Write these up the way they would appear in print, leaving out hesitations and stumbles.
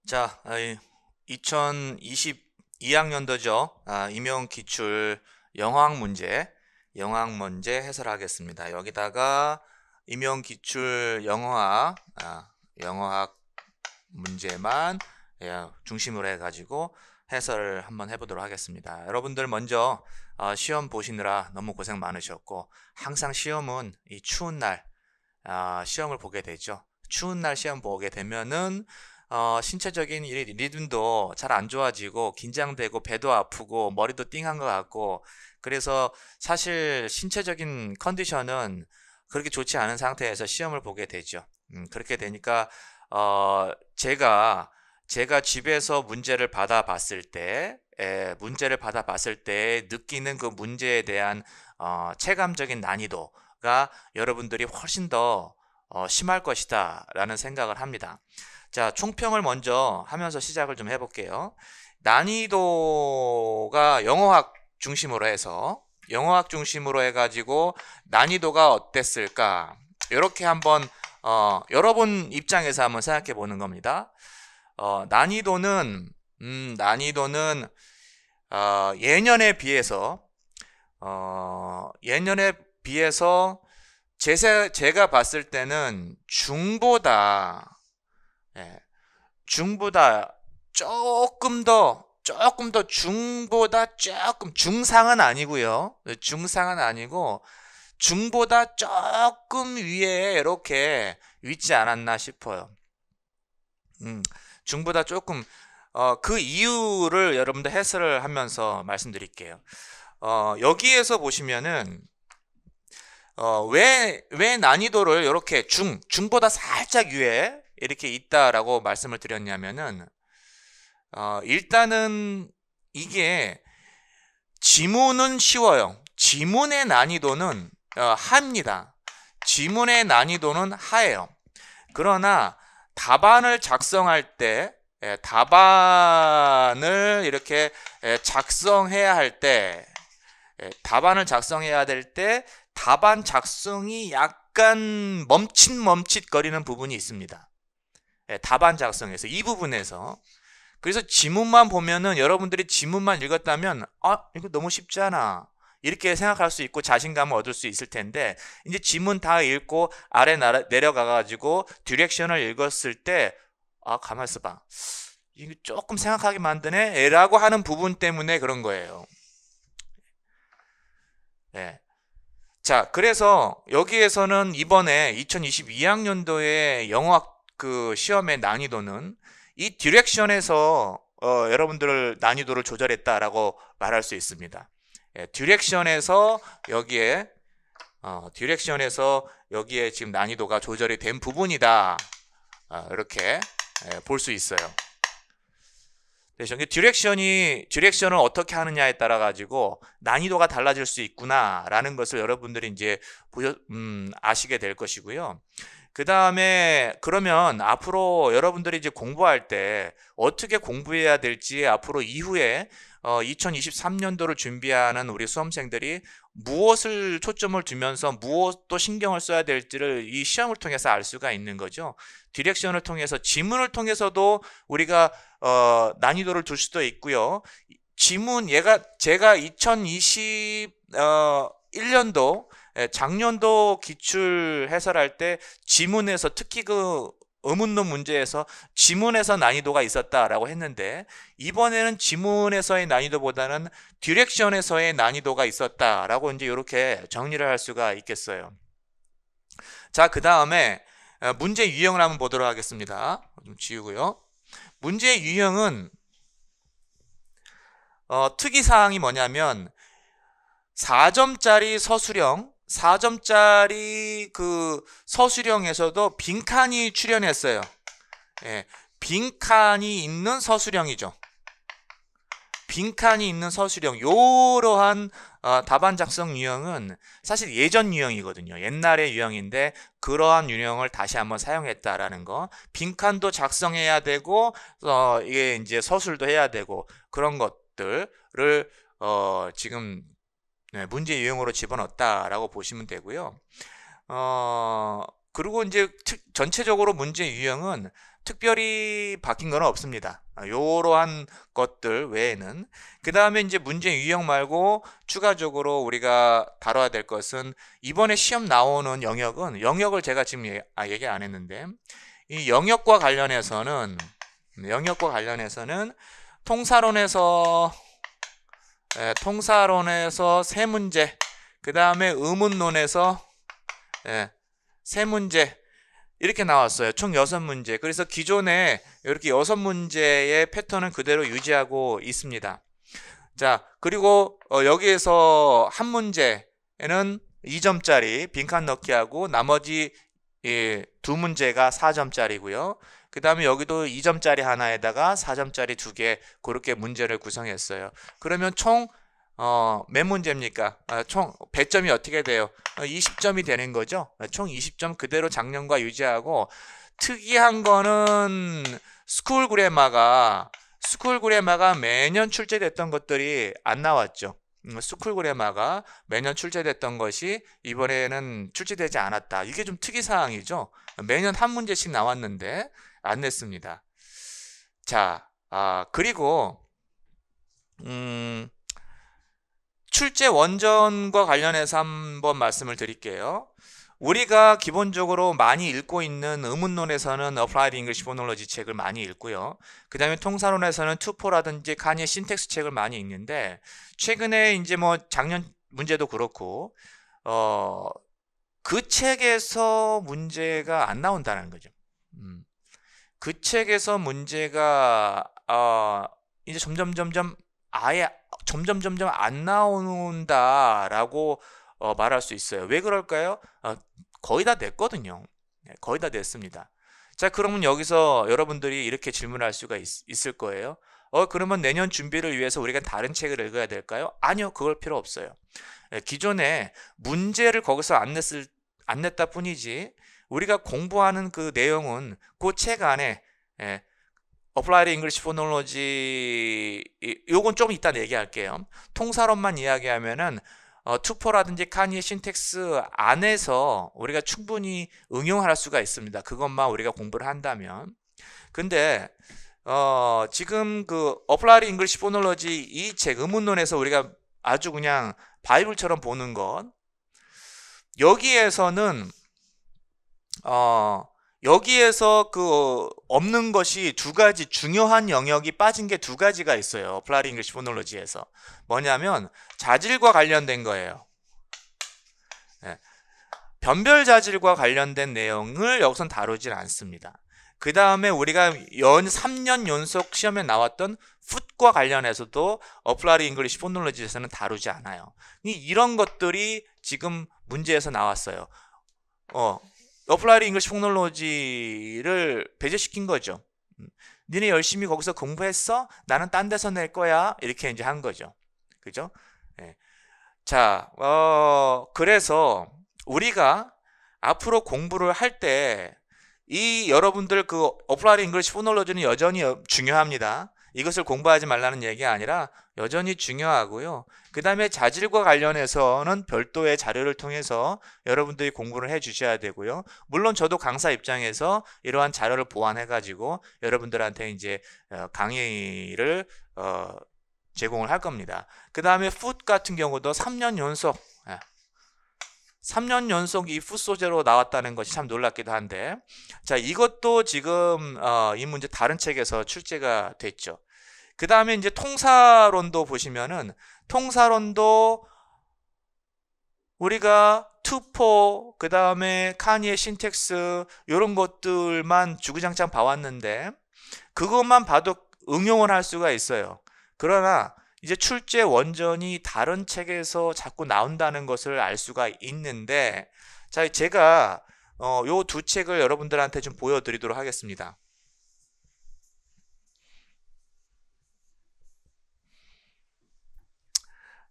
자, 2022학년도죠. 임용기출 영어학 문제 해설하겠습니다. 여기다가 임용기출 영어학 문제만 중심으로 해가지고 해설을 한번 해보도록 하겠습니다. 여러분들 먼저 시험 보시느라 너무 고생 많으셨고, 항상 시험은 이 추운 날 시험을 보게 되죠. 추운 날 시험 보게 되면은 신체적인 리듬도 잘 안 좋아지고 긴장되고 배도 아프고 머리도 띵한 것 같고, 그래서 사실 신체적인 컨디션은 그렇게 좋지 않은 상태에서 시험을 보게 되죠. 그렇게 되니까 제가 집에서 문제를 받아봤을 때 느끼는 그 문제에 대한 체감적인 난이도가 여러분들이 훨씬 더 심할 것이다 라는 생각을 합니다. 자, 총평을 먼저 하면서 시작을 좀 해볼게요. 난이도가 영어학 중심으로 해가지고 난이도가 어땠을까? 이렇게 한번 여러분 입장에서 한번 생각해 보는 겁니다. 난이도는 예년에 비해서 제가 봤을 때는 예, 중보다 조금 더 중상은 아니고요. 중상은 아니고 중보다 조금 위에 이렇게 있지 않았나 싶어요. 중보다 조금 그 이유를 여러분들 해설을 하면서 말씀드릴게요. 여기에서 보시면은 왜 난이도를 이렇게 중보다 살짝 위에 이렇게 있다라고 말씀을 드렸냐면은 일단은 이게 지문은 쉬워요. 지문의 난이도는 합니다. 지문의 난이도는 하예요. 그러나 답안을 작성할 때 답안을 이렇게 작성해야 될 때 답안 작성이 약간 멈칫거리는 부분이 있습니다. 답안 작성에서 이 부분에서. 그래서 지문만 보면은 여러분들이 지문만 읽었다면 이거 너무 쉽잖아 이렇게 생각할 수 있고 자신감을 얻을 수 있을 텐데, 이제 지문 다 읽고 아래 내려가 가지고 디렉션을 읽었을 때 가만 있어봐, 이거 조금 생각하게 만드네 라고 하는 부분 때문에 그런 거예요. 예. 자, 그래서 여기에서는 이번에 2022학년도의 영어학 그 시험의 난이도는 이 디렉션에서 여러분들 난이도를 조절했다라고 말할 수 있습니다. 디렉션에서 여기에 지금 난이도가 조절이 된 부분이다. 이렇게 볼 수 있어요. 디렉션을 어떻게 하느냐에 따라 가지고 난이도가 달라질 수 있구나라는 것을 여러분들이 이제 아시게 될 것이고요. 그 다음에 그러면 앞으로 여러분들이 이제 공부할 때 어떻게 공부해야 될지, 앞으로 이후에 2023년도를 준비하는 우리 수험생들이 무엇을 초점을 두면서 무엇도 신경을 써야 될지를 이 시험을 통해서 알 수가 있는 거죠. 디렉션을 통해서, 지문을 통해서도 우리가 난이도를 둘 수도 있고요. 제가 2021년도 작년도 기출 해설할 때 지문에서, 특히 그 의문문 문제에서 지문에서 난이도가 있었다라고 했는데, 이번에는 지문에서의 난이도보다는 디렉션에서의 난이도가 있었다라고 이제 이렇게 정리를 할 수가 있겠어요. 자, 그 다음에 문제 유형을 한번 보도록 하겠습니다. 좀 지우고요. 문제 유형은 특이사항이 뭐냐면 4점짜리 그 서술형에서도 빈칸이 출현했어요. 빈칸이 있는 서술형이죠. 빈칸이 있는 서술형, 요러한 답안 작성 유형은 사실 예전 유형이거든요. 옛날의 유형인데 그러한 유형을 다시 한번 사용했다라는 거. 빈칸도 작성해야 되고 이게 이제 서술도 해야 되고, 그런 것들을 지금 문제 유형으로 집어넣었다라고 보시면 되고요. 그리고 이제 전체적으로 문제 유형은 특별히 바뀐 건 없습니다. 요러한 것들 외에는. 그 다음에 이제 문제 유형 말고 추가적으로 우리가 다뤄야 될 것은 이번에 시험 나오는 영역을 제가 지금 얘기 안 했는데, 이 영역과 관련해서는 통사론에서 세 문제, 그 다음에 의문론에서 세 문제 이렇게 나왔어요. 총 6문제. 그래서 기존에 이렇게 6문제의 패턴은 그대로 유지하고 있습니다. 자, 그리고 여기에서 한 문제에는 2점짜리 빈칸 넣기 하고 나머지 두 문제가 4점짜리고요. 그 다음에 여기도 2점짜리 하나에다가 4점짜리 2개 그렇게 문제를 구성했어요. 그러면 총 몇 문제입니까? 총 배점이 어떻게 돼요? 20점이 되는 거죠. 총 20점 그대로 작년과 유지하고, 특이한 거는 스쿨 그래마가 매년 출제됐던 것들이 안 나왔죠. 스쿨 그래마가 매년 출제됐던 것이 이번에는 출제되지 않았다. 이게 좀 특이사항이죠. 매년 한 문제씩 나왔는데 안 냈습니다. 자, 그리고 출제 원전과 관련해서 한번 말씀을 드릴게요. 우리가 기본적으로 많이 읽고 있는 의문론에서는 Applied English Phonology 책을 많이 읽고요. 그 다음에 통사론에서는 투포라든지 카니의 신텍스 책을 많이 읽는데, 최근에 이제 뭐 작년 문제도 그렇고 그 책에서 문제가 안 나온다는 거죠. 그 책에서 문제가 이제 점점 안 나온다라고 말할 수 있어요. 왜 그럴까요? 거의 다 냈거든요. 거의 다 냈습니다. 자, 그러면 여기서 여러분들이 이렇게 질문할 수가 있을 거예요. 그러면 내년 준비를 위해서 우리가 다른 책을 읽어야 될까요? 아니요, 그럴 필요 없어요. 기존에 문제를 거기서 안 냈다 뿐이지, 우리가 공부하는 그 내용은 그 책 안에 Applied English Phonology, 요건 좀 이따 얘기할게요. 통사론만 이야기하면은 투포라든지 카니의 신텍스 안에서 우리가 충분히 응용할 수가 있습니다. 그것만 우리가 공부를 한다면. 근데 지금 그 Applied English Phonology 이 책 의문론에서 우리가 아주 그냥 바이블처럼 보는 것, 여기에서 그 없는 것이 두 가지, 중요한 영역이 빠진 게 두 가지가 있어요. Applied English Phonology에서. 뭐냐면 자질과 관련된 거예요. 변별 자질과 관련된 내용을 여기선 다루질 않습니다. 그 다음에 우리가 3년 연속 시험에 나왔던 foot과 관련해서도 Applied English Phonology에서는 다루지 않아요. 이런 것들이 지금 문제에서 나왔어요. Applied English Phonology를 배제시킨 거죠. 니네 열심히 거기서 공부했어? 나는 딴 데서 낼 거야. 이렇게 이제 한 거죠. 그죠? 네. 자, 그래서 우리가 앞으로 공부를 할 때 이 여러분들 그 Applied English Phonology는 여전히 중요합니다. 이것을 공부하지 말라는 얘기가 아니라 여전히 중요하고요. 그 다음에 자질과 관련해서는 별도의 자료를 통해서 여러분들이 공부를 해 주셔야 되고요. 물론 저도 강사 입장에서 이러한 자료를 보완해 가지고 여러분들한테 이제 강의를 제공을 할 겁니다. 그 다음에 foot 같은 경우도 3년 연속 이 foot 소재로 나왔다는 것이 참 놀랍기도 한데, 자, 이것도 지금 이 문제 다른 책에서 출제가 됐죠. 그 다음에 이제 통사론도 보시면은, 통사론도 우리가 투포, 그 다음에 카니의 신텍스 이런 것들만 주구장창 봐왔는데 그것만 봐도 응용을 할 수가 있어요. 그러나 이제 출제 원전이 다른 책에서 자꾸 나온다는 것을 알 수가 있는데, 자, 제가 요 두 책을 여러분들한테 좀 보여드리도록 하겠습니다.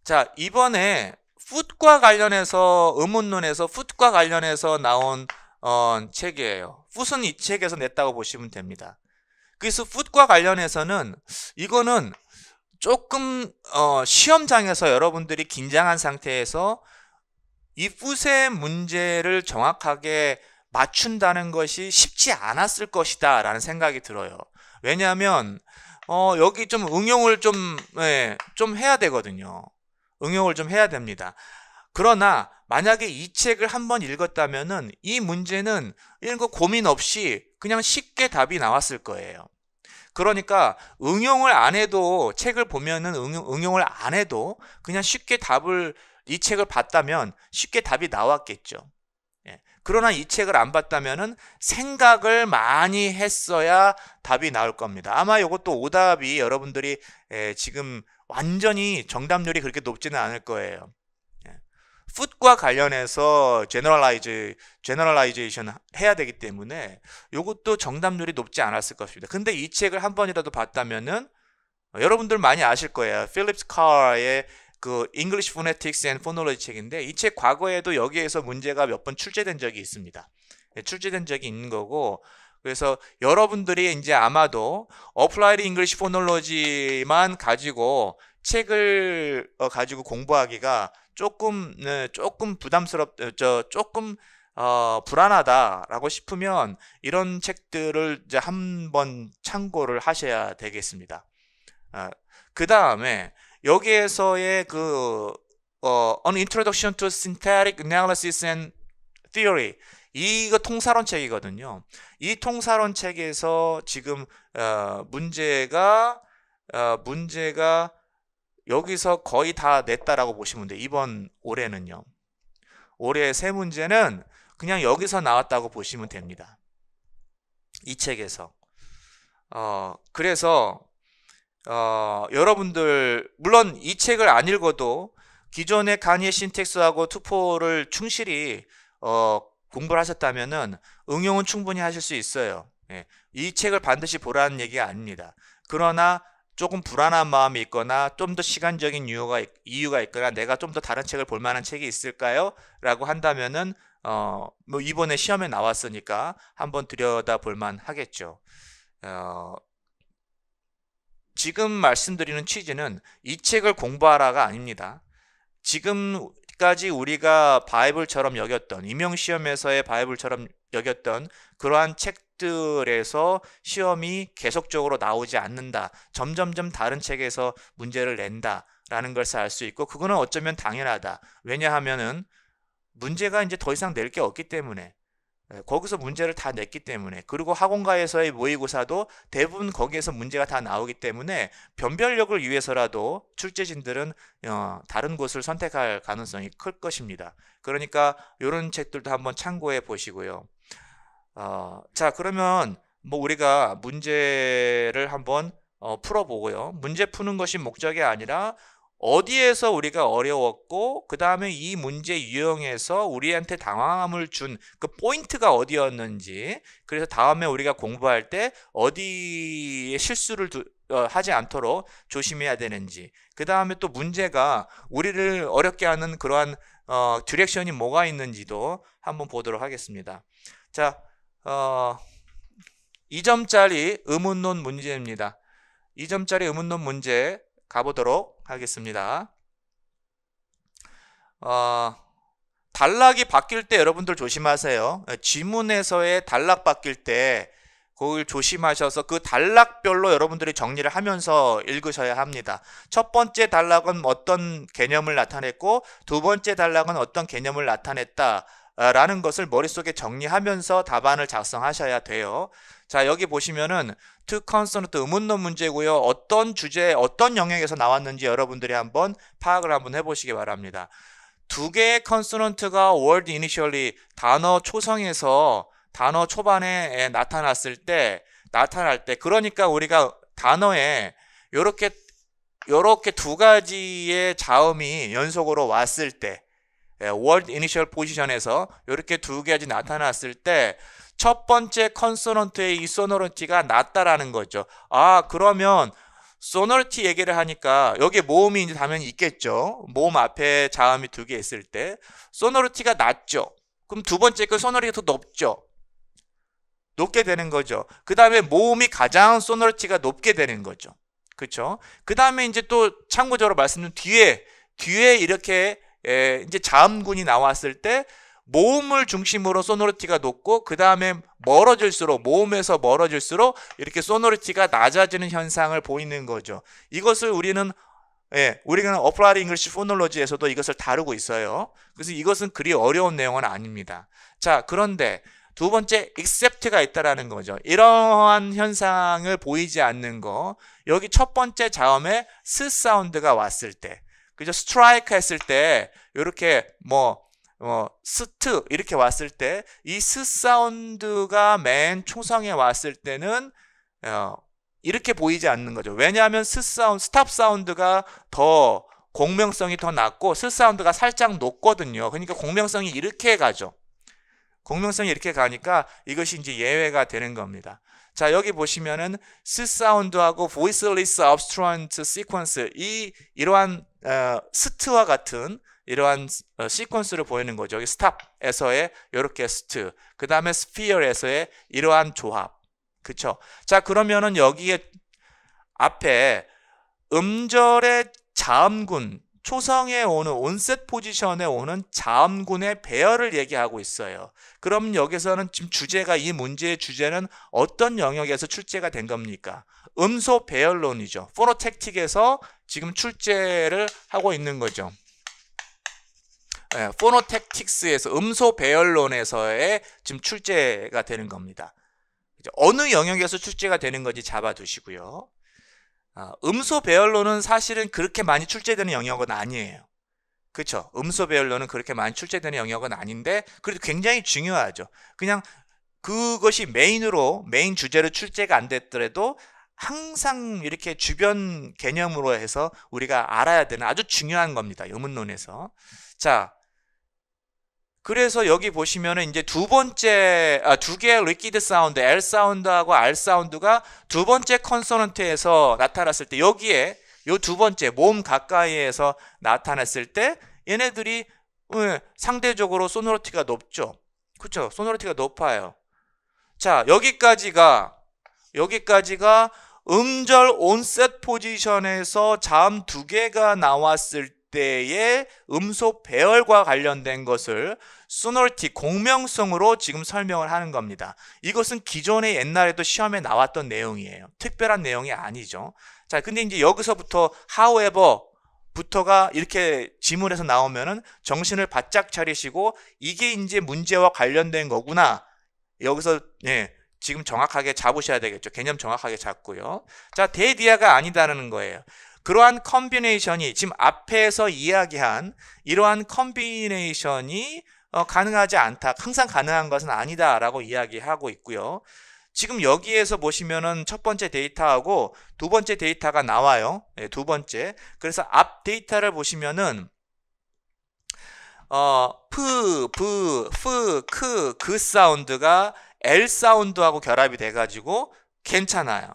자, 이번에 foot과 관련해서 의문론에서 foot과 관련해서 나온 책이에요. foot은 이 책에서 냈다고 보시면 됩니다. 그래서 foot과 관련해서는 이거는 조금 시험장에서 여러분들이 긴장한 상태에서 이 foot의 문제를 정확하게 맞춘다는 것이 쉽지 않았을 것이다 라는 생각이 들어요. 왜냐하면 여기 좀 응용을 좀 해야 되거든요. 응용을 좀 해야 됩니다. 그러나 만약에 이 책을 한번 읽었다면은 이 문제는 이런 거 고민 없이 그냥 쉽게 답이 나왔을 거예요. 그러니까 응용을 안 해도, 책을 보면은 응용을 안 해도 그냥 쉽게 이 책을 봤다면 쉽게 답이 나왔겠죠. 예. 그러나 이 책을 안 봤다면은 생각을 많이 했어야 답이 나올 겁니다. 아마 이것도 오답이 여러분들이 지금 완전히 정답률이 그렇게 높지는 않을 거예요. 풋과 관련해서 제너럴라이제이션 해야 되기 때문에 이것도 정답률이 높지 않았을 것입니다. 근데 이 책을 한 번이라도 봤다면은 여러분들 많이 아실 거예요. 필립스 카의 그 English Phonetics and Phonology 책인데, 이 책 과거에도 여기에서 문제가 몇 번 출제된 적이 있습니다. 출제된 적이 있는 거고, 그래서 여러분들이 이제 아마도 Applied English Phonology만 가지고 책을 가지고 공부하기가 조금 불안하다라고 싶으면 이런 책들을 이제 한번 참고를 하셔야 되겠습니다. 그 다음에 여기에서의 An Introduction to Syntactic Analysis and Theory, 이거 통사론 책이거든요. 이 통사론 책에서 지금 문제가 여기서 거의 다 냈다라고 보시면 돼요. 이번 올해는요. 올해 세 문제는 그냥 여기서 나왔다고 보시면 됩니다. 이 책에서. 그래서 여러분들 물론 이 책을 안 읽어도 기존의 간이의 신텍스하고 투포를 충실히 공부를 하셨다면은 응용은 충분히 하실 수 있어요. 예. 이 책을 반드시 보라는 얘기가 아닙니다. 그러나 조금 불안한 마음이 있거나 좀 더 시간적인 이유가 있거나 내가 좀 더 다른 책을 볼 만한 책이 있을까요? 라고 한다면은 뭐 이번에 시험에 나왔으니까 한번 들여다 볼 만 하겠죠. 지금 말씀드리는 취지는 이 책을 공부하라가 아닙니다. 지금까지 우리가 바이블처럼 여겼던, 임용시험에서의 바이블처럼 여겼던 그러한 책들에서 시험이 계속적으로 나오지 않는다. 점점점 다른 책에서 문제를 낸다라는 것을 알 수 있고, 그거는 어쩌면 당연하다. 왜냐하면은 문제가 이제 더 이상 낼 게 없기 때문에, 거기서 문제를 다 냈기 때문에, 그리고 학원가에서의 모의고사도 대부분 거기에서 문제가 다 나오기 때문에 변별력을 위해서라도 출제진들은 다른 곳을 선택할 가능성이 클 것입니다. 그러니까 이런 책들도 한번 참고해 보시고요. 자, 그러면 뭐 우리가 문제를 한번 풀어보고요. 문제 푸는 것이 목적이 아니라 어디에서 우리가 어려웠고 그 다음에 이 문제 유형에서 우리한테 당황함을 준 그 포인트가 어디였는지, 그래서 다음에 우리가 공부할 때 어디에 실수를 하지 않도록 조심해야 되는지, 그 다음에 또 문제가 우리를 어렵게 하는 그러한 디렉션이 뭐가 있는지도 한번 보도록 하겠습니다. 자, 2점짜리 의문론 문제입니다. 2점짜리 의문론 문제 가보도록 하겠습니다. 단락이 바뀔 때 여러분들 조심하세요. 지문에서의 단락 바뀔 때 그걸 조심하셔서 그 단락별로 여러분들이 정리를 하면서 읽으셔야 합니다. 첫 번째 단락은 어떤 개념을 나타냈고 두 번째 단락은 어떤 개념을 나타냈다 라는 것을 머릿속에 정리하면서 답안을 작성하셔야 돼요. 자, 여기 보시면은 to consonant 의문론 문제고요. 어떤 주제, 어떤 영역에서 나왔는지 여러분들이 한번 파악을 한번 해보시기 바랍니다. 두 개의 consonant가 word initially, 단어 초성에서 단어 초반에 나타날 때, 그러니까 우리가 단어에 요렇게 두 가지의 자음이 연속으로 왔을 때, word initial position에서 이렇게 두 가지 나타났을 때 첫 번째 컨소넌트의 이 소노리티가 낮다라는 거죠. 그러면 소노리티 얘기를 하니까 여기에 모음이 이제 당연히 있겠죠. 모음 앞에 자음이 두 개 있을 때 소노리티가 낮죠. 그럼 두 번째 그 소노리티가 더 높게 되는 거죠. 그 다음에 모음이 가장 소노리티가 높게 되는 거죠. 그렇죠? 그 다음에 이제 또 참고적으로 말씀드린 뒤에 이렇게 이제 자음군이 나왔을 때 모음을 중심으로 소노리티가 높고 그 다음에 멀어질수록 모음에서 멀어질수록 이렇게 소노리티가 낮아지는 현상을 보이는 거죠. 이것을 우리는 어플라이드 잉글리시 포놀로지에서도 이것을 다루고 있어요. 그래서 이것은 그리 어려운 내용은 아닙니다. 자, 그런데 두 번째 except가 있다라는 거죠. 이러한 현상을 보이지 않는 거. 여기 첫 번째 자음에 스 사운드가 왔을 때, 그죠? 스트라이크 했을 때 이렇게 스트 이렇게 왔을 때 이 스 사운드가 맨 초성에 왔을 때는 이렇게 보이지 않는 거죠. 왜냐하면 스탑 사운드가 더 공명성이 더 낮고 스 사운드가 살짝 높거든요. 그러니까 공명성이 이렇게 가죠. 공명성이 이렇게 가니까 이것이 이제 예외가 되는 겁니다. 자, 여기 보시면은 스 사운드하고 voiceless obstruent sequence 이러한 스트와 같은 이러한 시퀀스를 보이는 거죠. 여기 스탑에서의 이렇게 스트, 그 다음에 스피어에서의 이러한 조합, 그쵸? 자, 그러면은 여기에 앞에 음절의 자음군, 초성에 오는 온셋 포지션에 오는 자음군의 배열을 얘기하고 있어요. 그럼 여기서는 지금 주제가, 이 문제의 주제는 어떤 영역에서 출제가 된 겁니까? 음소 배열론이죠. 포노텍틱에서 지금 출제를 하고 있는 거죠. 포노텍틱스에서 음소 배열론에서의 지금 출제가 되는 겁니다. 어느 영역에서 출제가 되는 건지 잡아두시고요. 음소 배열론은 사실은 그렇게 많이 출제되는 영역은 아니에요. 그렇죠? 음소 배열론은 그렇게 많이 출제되는 영역은 아닌데 그래도 굉장히 중요하죠. 그냥 그것이 메인 주제로 출제가 안 됐더라도 항상 이렇게 주변 개념으로 해서 우리가 알아야 되는 아주 중요한 겁니다. 음운론에서. 자, 그래서 여기 보시면은 이제 두 개의 리퀴드 사운드, L 사운드하고 R 사운드가 두 번째 컨소넌트에서 나타났을 때 여기에 요 두 번째 모음 가까이에서 나타났을 때 얘네들이 상대적으로 소노리티가 높죠. 그렇죠? 소노리티가 높아요. 자, 여기까지가 음절 온셋 포지션에서 자음 두 개가 나왔을 때의 음소 배열과 관련된 것을 소노리티, 공명성으로 지금 설명을 하는 겁니다. 이것은 기존에 옛날에도 시험에 나왔던 내용이에요. 특별한 내용이 아니죠. 자, 근데 이제 여기서부터 however 부터가 이렇게 지문에서 나오면은 정신을 바짝 차리시고 이게 이제 문제와 관련된 거구나. 여기서 지금 정확하게 잡으셔야 되겠죠. 개념 정확하게 잡고요. 자, 대디아가 아니다라는 거예요. 그러한 컨비네이션이 지금 앞에서 이야기한 이러한 컨비네이션이 가능하지 않다. 항상 가능한 것은 아니다라고 이야기하고 있고요. 지금 여기에서 보시면은 첫 번째 데이터하고 두 번째 데이터가 나와요. 두 번째. 그래서 앞 데이터를 보시면은 그 사운드가 L 사운드하고 결합이 돼가지고 괜찮아요.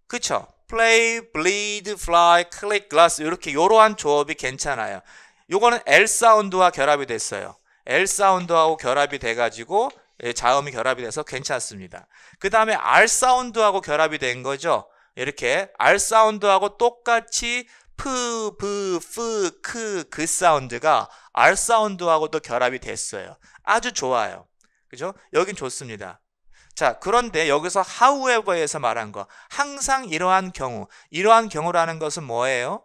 그쵸? play, bleed, fly, click, glass 이렇게 이러한 조합이 괜찮아요. 요거는 L 사운드와 결합이 됐어요. L 사운드하고 결합이 돼가지고 자음이 결합이 돼서 괜찮습니다. 그 다음에 R 사운드하고 결합이 된 거죠. 이렇게 R 사운드하고 똑같이 그 사운드가 R 사운드하고도 결합이 됐어요. 아주 좋아요. 그죠? 여긴 좋습니다. 자, 그런데 여기서 however에서 말한 거, 항상 이러한 경우라는 것은 뭐예요?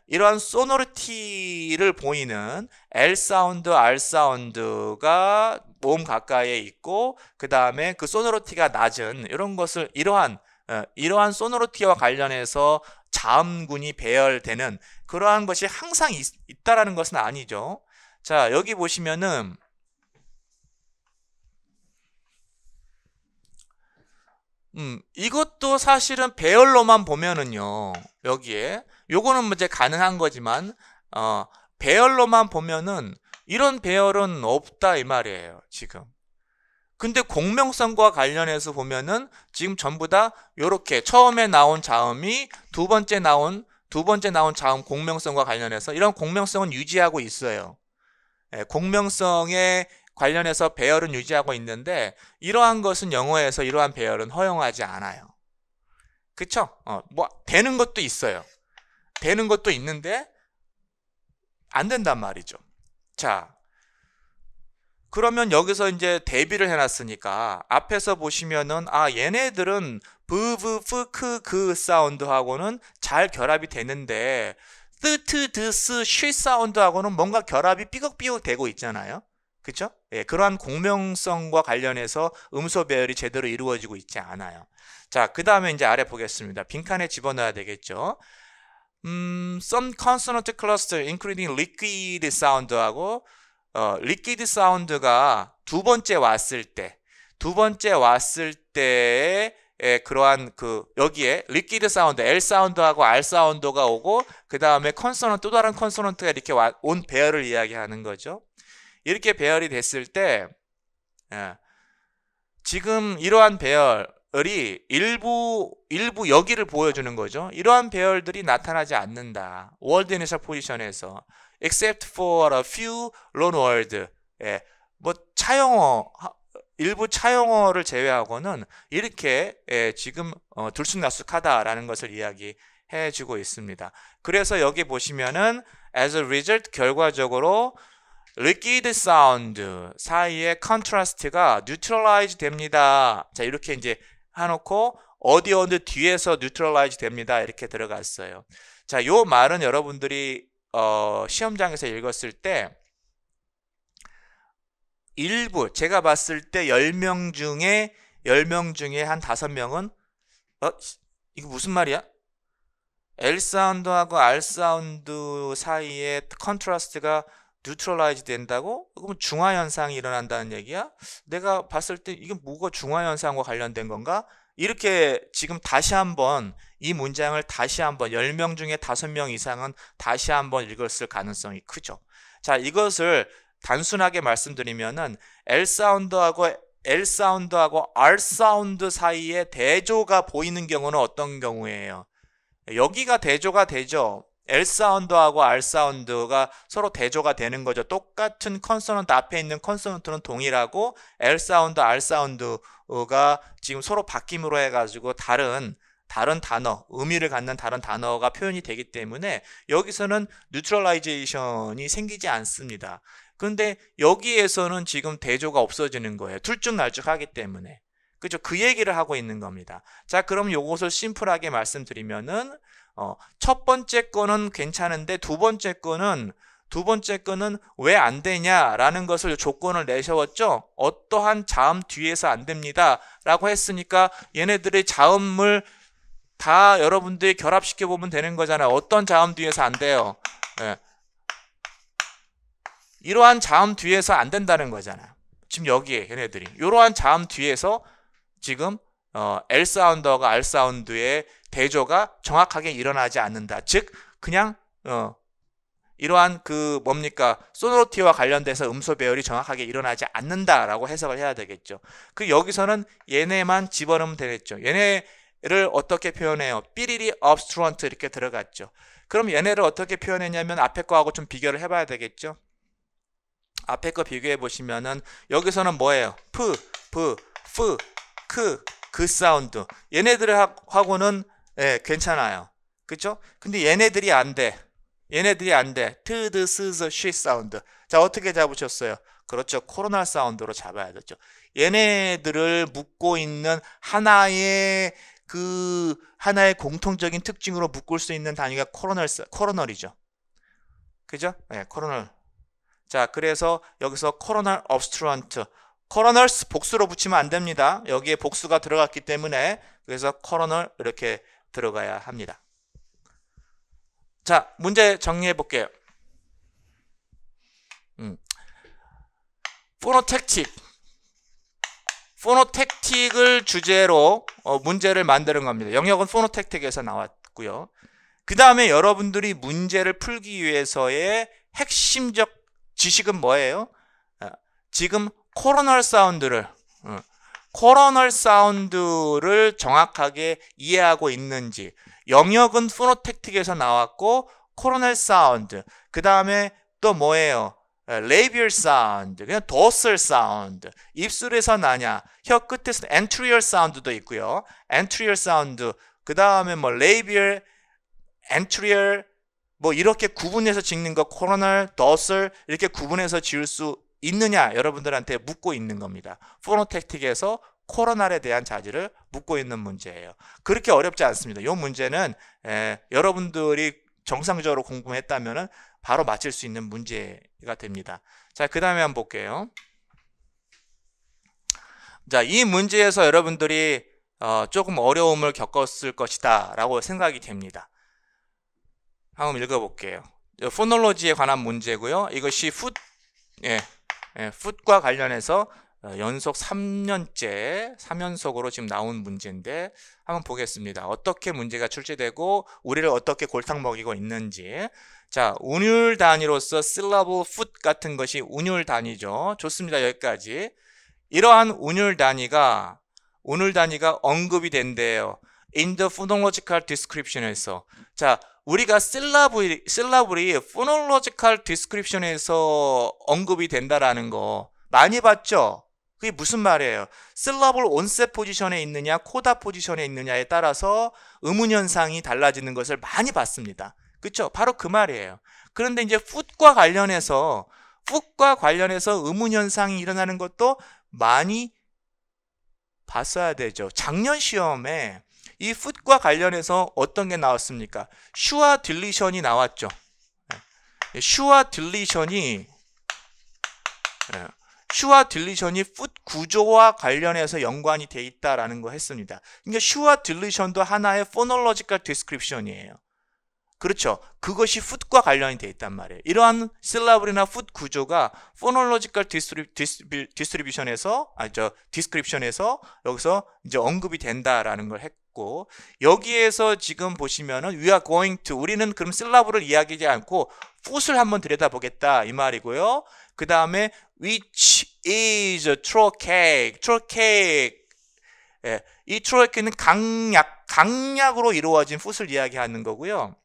이러한 소노리티를 보이는 L 사운드, R 사운드가 모음 가까이에 있고 그 다음에 그 소노리티가 낮은 이런 것을 이러한 소노리티와 관련해서 자음군이 배열되는 그러한 것이 항상 있다라는 것은 아니죠. 자, 여기 보시면은 이것도 사실은 배열로만 보면은요, 여기에 요거는 이제 가능한 거지만 배열로만 보면은 이런 배열은 없다 이 말이에요, 지금. 근데 공명성과 관련해서 보면은 지금 전부 다 요렇게 처음에 나온 자음이 두 번째 나온 자음 공명성과 관련해서 이런 공명성은 유지하고 있어요. 공명성에 관련해서 배열은 유지하고 있는데 이러한 것은 영어에서 이러한 배열은 허용하지 않아요. 그쵸? 뭐 되는 것도 있어요. 되는 것도 있는데 안 된단 말이죠. 자, 그러면 여기서 이제 대비를 해놨으니까 앞에서 보시면은 얘네들은 브브 프크 그 사운드하고는 잘 결합이 되는데 뜨트 드스 쉬 사운드하고는 뭔가 결합이 삐걱삐걱 되고 있잖아요. 그쵸? 예, 그러한 공명성과 관련해서 음소 배열이 제대로 이루어지고 있지 않아요. 자, 그 다음에 이제 아래 보겠습니다. 빈칸에 집어넣어야 되겠죠. Some consonant cluster including liquid sound하고 liquid sound가 두 번째 왔을 때에 그러한 여기에 liquid sound, L 사운드하고 R 사운드가 오고 그 다음에 컨소넌트, 또 다른 컨소넌트가 이렇게 온 배열을 이야기하는 거죠. 이렇게 배열이 됐을 때 지금 이러한 배열이 일부 여기를 보여주는 거죠. 이러한 배열들이 나타나지 않는다. 월드 이니셜 포지션에서 except for a few loan word. 뭐 일부 차용어를 제외하고는 이렇게 지금 들쑥날쑥하다라는 것을 이야기해 주고 있습니다. 그래서 여기 보시면은 as a result 결과적으로 liquid sound 사이의 컨트라스트가 neutralize 됩니다. 자, 이렇게 이제 해놓고 어디 뒤에서 neutralize 됩니다. 이렇게 들어갔어요. 자, 요 말은 여러분들이 시험장에서 읽었을 때 일부 제가 봤을 때 10명 중에 한 5명은 이거 무슨 말이야? L 사운드하고 R 사운드 사이에 컨트라스트가 뉴트럴라이즈 된다고? 그럼 중화현상이 일어난다는 얘기야? 내가 봤을 때 이게 뭐가 중화현상과 관련된 건가? 이렇게 지금 다시 한번 이 문장을 다시 한번 10명 중에 5명 이상은 다시 한번 읽었을 가능성이 크죠. 자, 이것을 단순하게 말씀드리면은 L 사운드하고 R 사운드 사이에 대조가 보이는 경우는 어떤 경우예요? 여기가 대조가 되죠. L 사운드하고 R 사운드가 서로 대조가 되는 거죠. 똑같은 컨소넌트 앞에 있는 컨소넌트는 동일하고 L 사운드, R 사운드가 지금 서로 바뀜으로 해가지고 다른 단어, 의미를 갖는 다른 단어가 표현이 되기 때문에 여기서는 뉴트럴라이제이션이 생기지 않습니다. 그런데 여기에서는 지금 대조가 없어지는 거예요. 들쭉날쭉하기 때문에. 그죠? 그 얘기를 하고 있는 겁니다. 자, 그럼 요것을 심플하게 말씀드리면은 첫 번째 거는 괜찮은데 두 번째 거는 왜 안 되냐라는 것을 조건을 내세웠죠. 어떠한 자음 뒤에서 안 됩니다 라고 했으니까 얘네들의 자음을 다 여러분들이 결합시켜 보면 되는 거잖아요. 어떤 자음 뒤에서 안 돼요? 이러한 자음 뒤에서 안 된다는 거잖아요. 지금 여기에 얘네들이 이러한 자음 뒤에서 지금 L 사운드와 R 사운드의 대조가 정확하게 일어나지 않는다. 즉 그냥 이러한 소노리티와 관련돼서 음소 배열이 정확하게 일어나지 않는다라고 해석을 해야 되겠죠. 여기서는 얘네만 집어넣으면 되겠죠. 얘네를 어떻게 표현해요? 삐리리 obstruent 이렇게 들어갔죠. 그럼 얘네를 어떻게 표현했냐면 앞에 거하고 좀 비교를 해봐야 되겠죠. 앞에 거 비교해 보시면은 여기서는 뭐예요? 프, 그 사운드. 얘네들하고는 괜찮아요. 그쵸? 근데 얘네들이 안 돼. 트드, 스즈, 쉬 사운드. 자, 어떻게 잡으셨어요? 그렇죠. 코로날 사운드로 잡아야 되죠. 얘네들을 묶고 있는 하나의 공통적인 특징으로 묶을 수 있는 단위가 코로널이죠. 그죠? 네, 코로널. 자, 그래서 여기서 코로널 obstruent. 코로널스 복수로 붙이면 안 됩니다. 여기에 복수가 들어갔기 때문에 그래서 코로널 이렇게 들어가야 합니다. 자, 문제 정리해 볼게요. 포노텍틱을 주제로 문제를 만드는 겁니다. 영역은 포노텍틱에서 나왔고요. 그 다음에 여러분들이 문제를 풀기 위해서의 핵심적 지식은 뭐예요? 지금 코로널 사운드를 정확하게 이해하고 있는지. 영역은 포노텍틱에서 나왔고 코로널 사운드. 그 다음에 또 뭐예요? 레이비얼 사운드, 그냥 도설 사운드. 입술에서 나냐? 혀 끝에서 엔트리얼 사운드도 있고요. 엔트리얼 사운드. 그 다음에 레이비얼, 엔트리얼 이렇게 구분해서 찍는 거 코로널, 도설 이렇게 구분해서 지을 수 있느냐 여러분들한테 묻고 있는 겁니다. 포노택틱에서 코로나에 대한 자질을 묻고 있는 문제예요. 그렇게 어렵지 않습니다. 이 문제는 여러분들이 정상적으로 공부했다면 바로 맞힐 수 있는 문제가 됩니다. 자, 그 다음에 한번 볼게요. 자, 이 문제에서 여러분들이 조금 어려움을 겪었을 것이다 라고 생각이 됩니다. 한번 읽어볼게요. 포놀로지에 관한 문제고요. 이것이 풋과 관련해서 연속 3년째 3연속으로 지금 나온 문제인데 한번 보겠습니다. 어떻게 문제가 출제되고 우리를 어떻게 골탕 먹이고 있는지. 자, 운율 단위로서 syllable foot 같은 것이 운율 단위죠. 좋습니다. 여기까지. 이러한 운율 단위가 언급이 된대요. In the phonological description에서. 자, 우리가 syllable이 phonological description에서 언급이 된다라는 거 많이 봤죠? 그게 무슨 말이에요? syllable onset 포지션에 있느냐, 코다 포지션에 있느냐에 따라서 의문 현상이 달라지는 것을 많이 봤습니다. 그렇죠? 바로 그 말이에요. 그런데 이제 foot과 관련해서 의문 현상이 일어나는 것도 많이 봤어야 되죠. 작년 시험에 이 foot과 관련해서 어떤 게 나왔습니까? 슈와 딜리션이 나왔죠. 슈와 딜리션이 foot 구조와 관련해서 연관이 돼 있다라는 거 했습니다. 그러니까 슈와 딜리션도 하나의 phonological description이에요. 그렇죠. 그것이 foot과 관련이 돼 있단 말이에요. 이러한 syllable이나 foot 구조가 phonological description에서 여기서 이제 언급이 된다라는 걸 했고, 여기에서 지금 보시면은 we are going to, 우리는 그럼 syllable을 이야기하지 않고 foot을 한번 들여다보겠다 이 말이고요. 그 다음에 which is a trochaic. 이 trochaic는 강약으로 이루어진 foot을 이야기하는 거고요.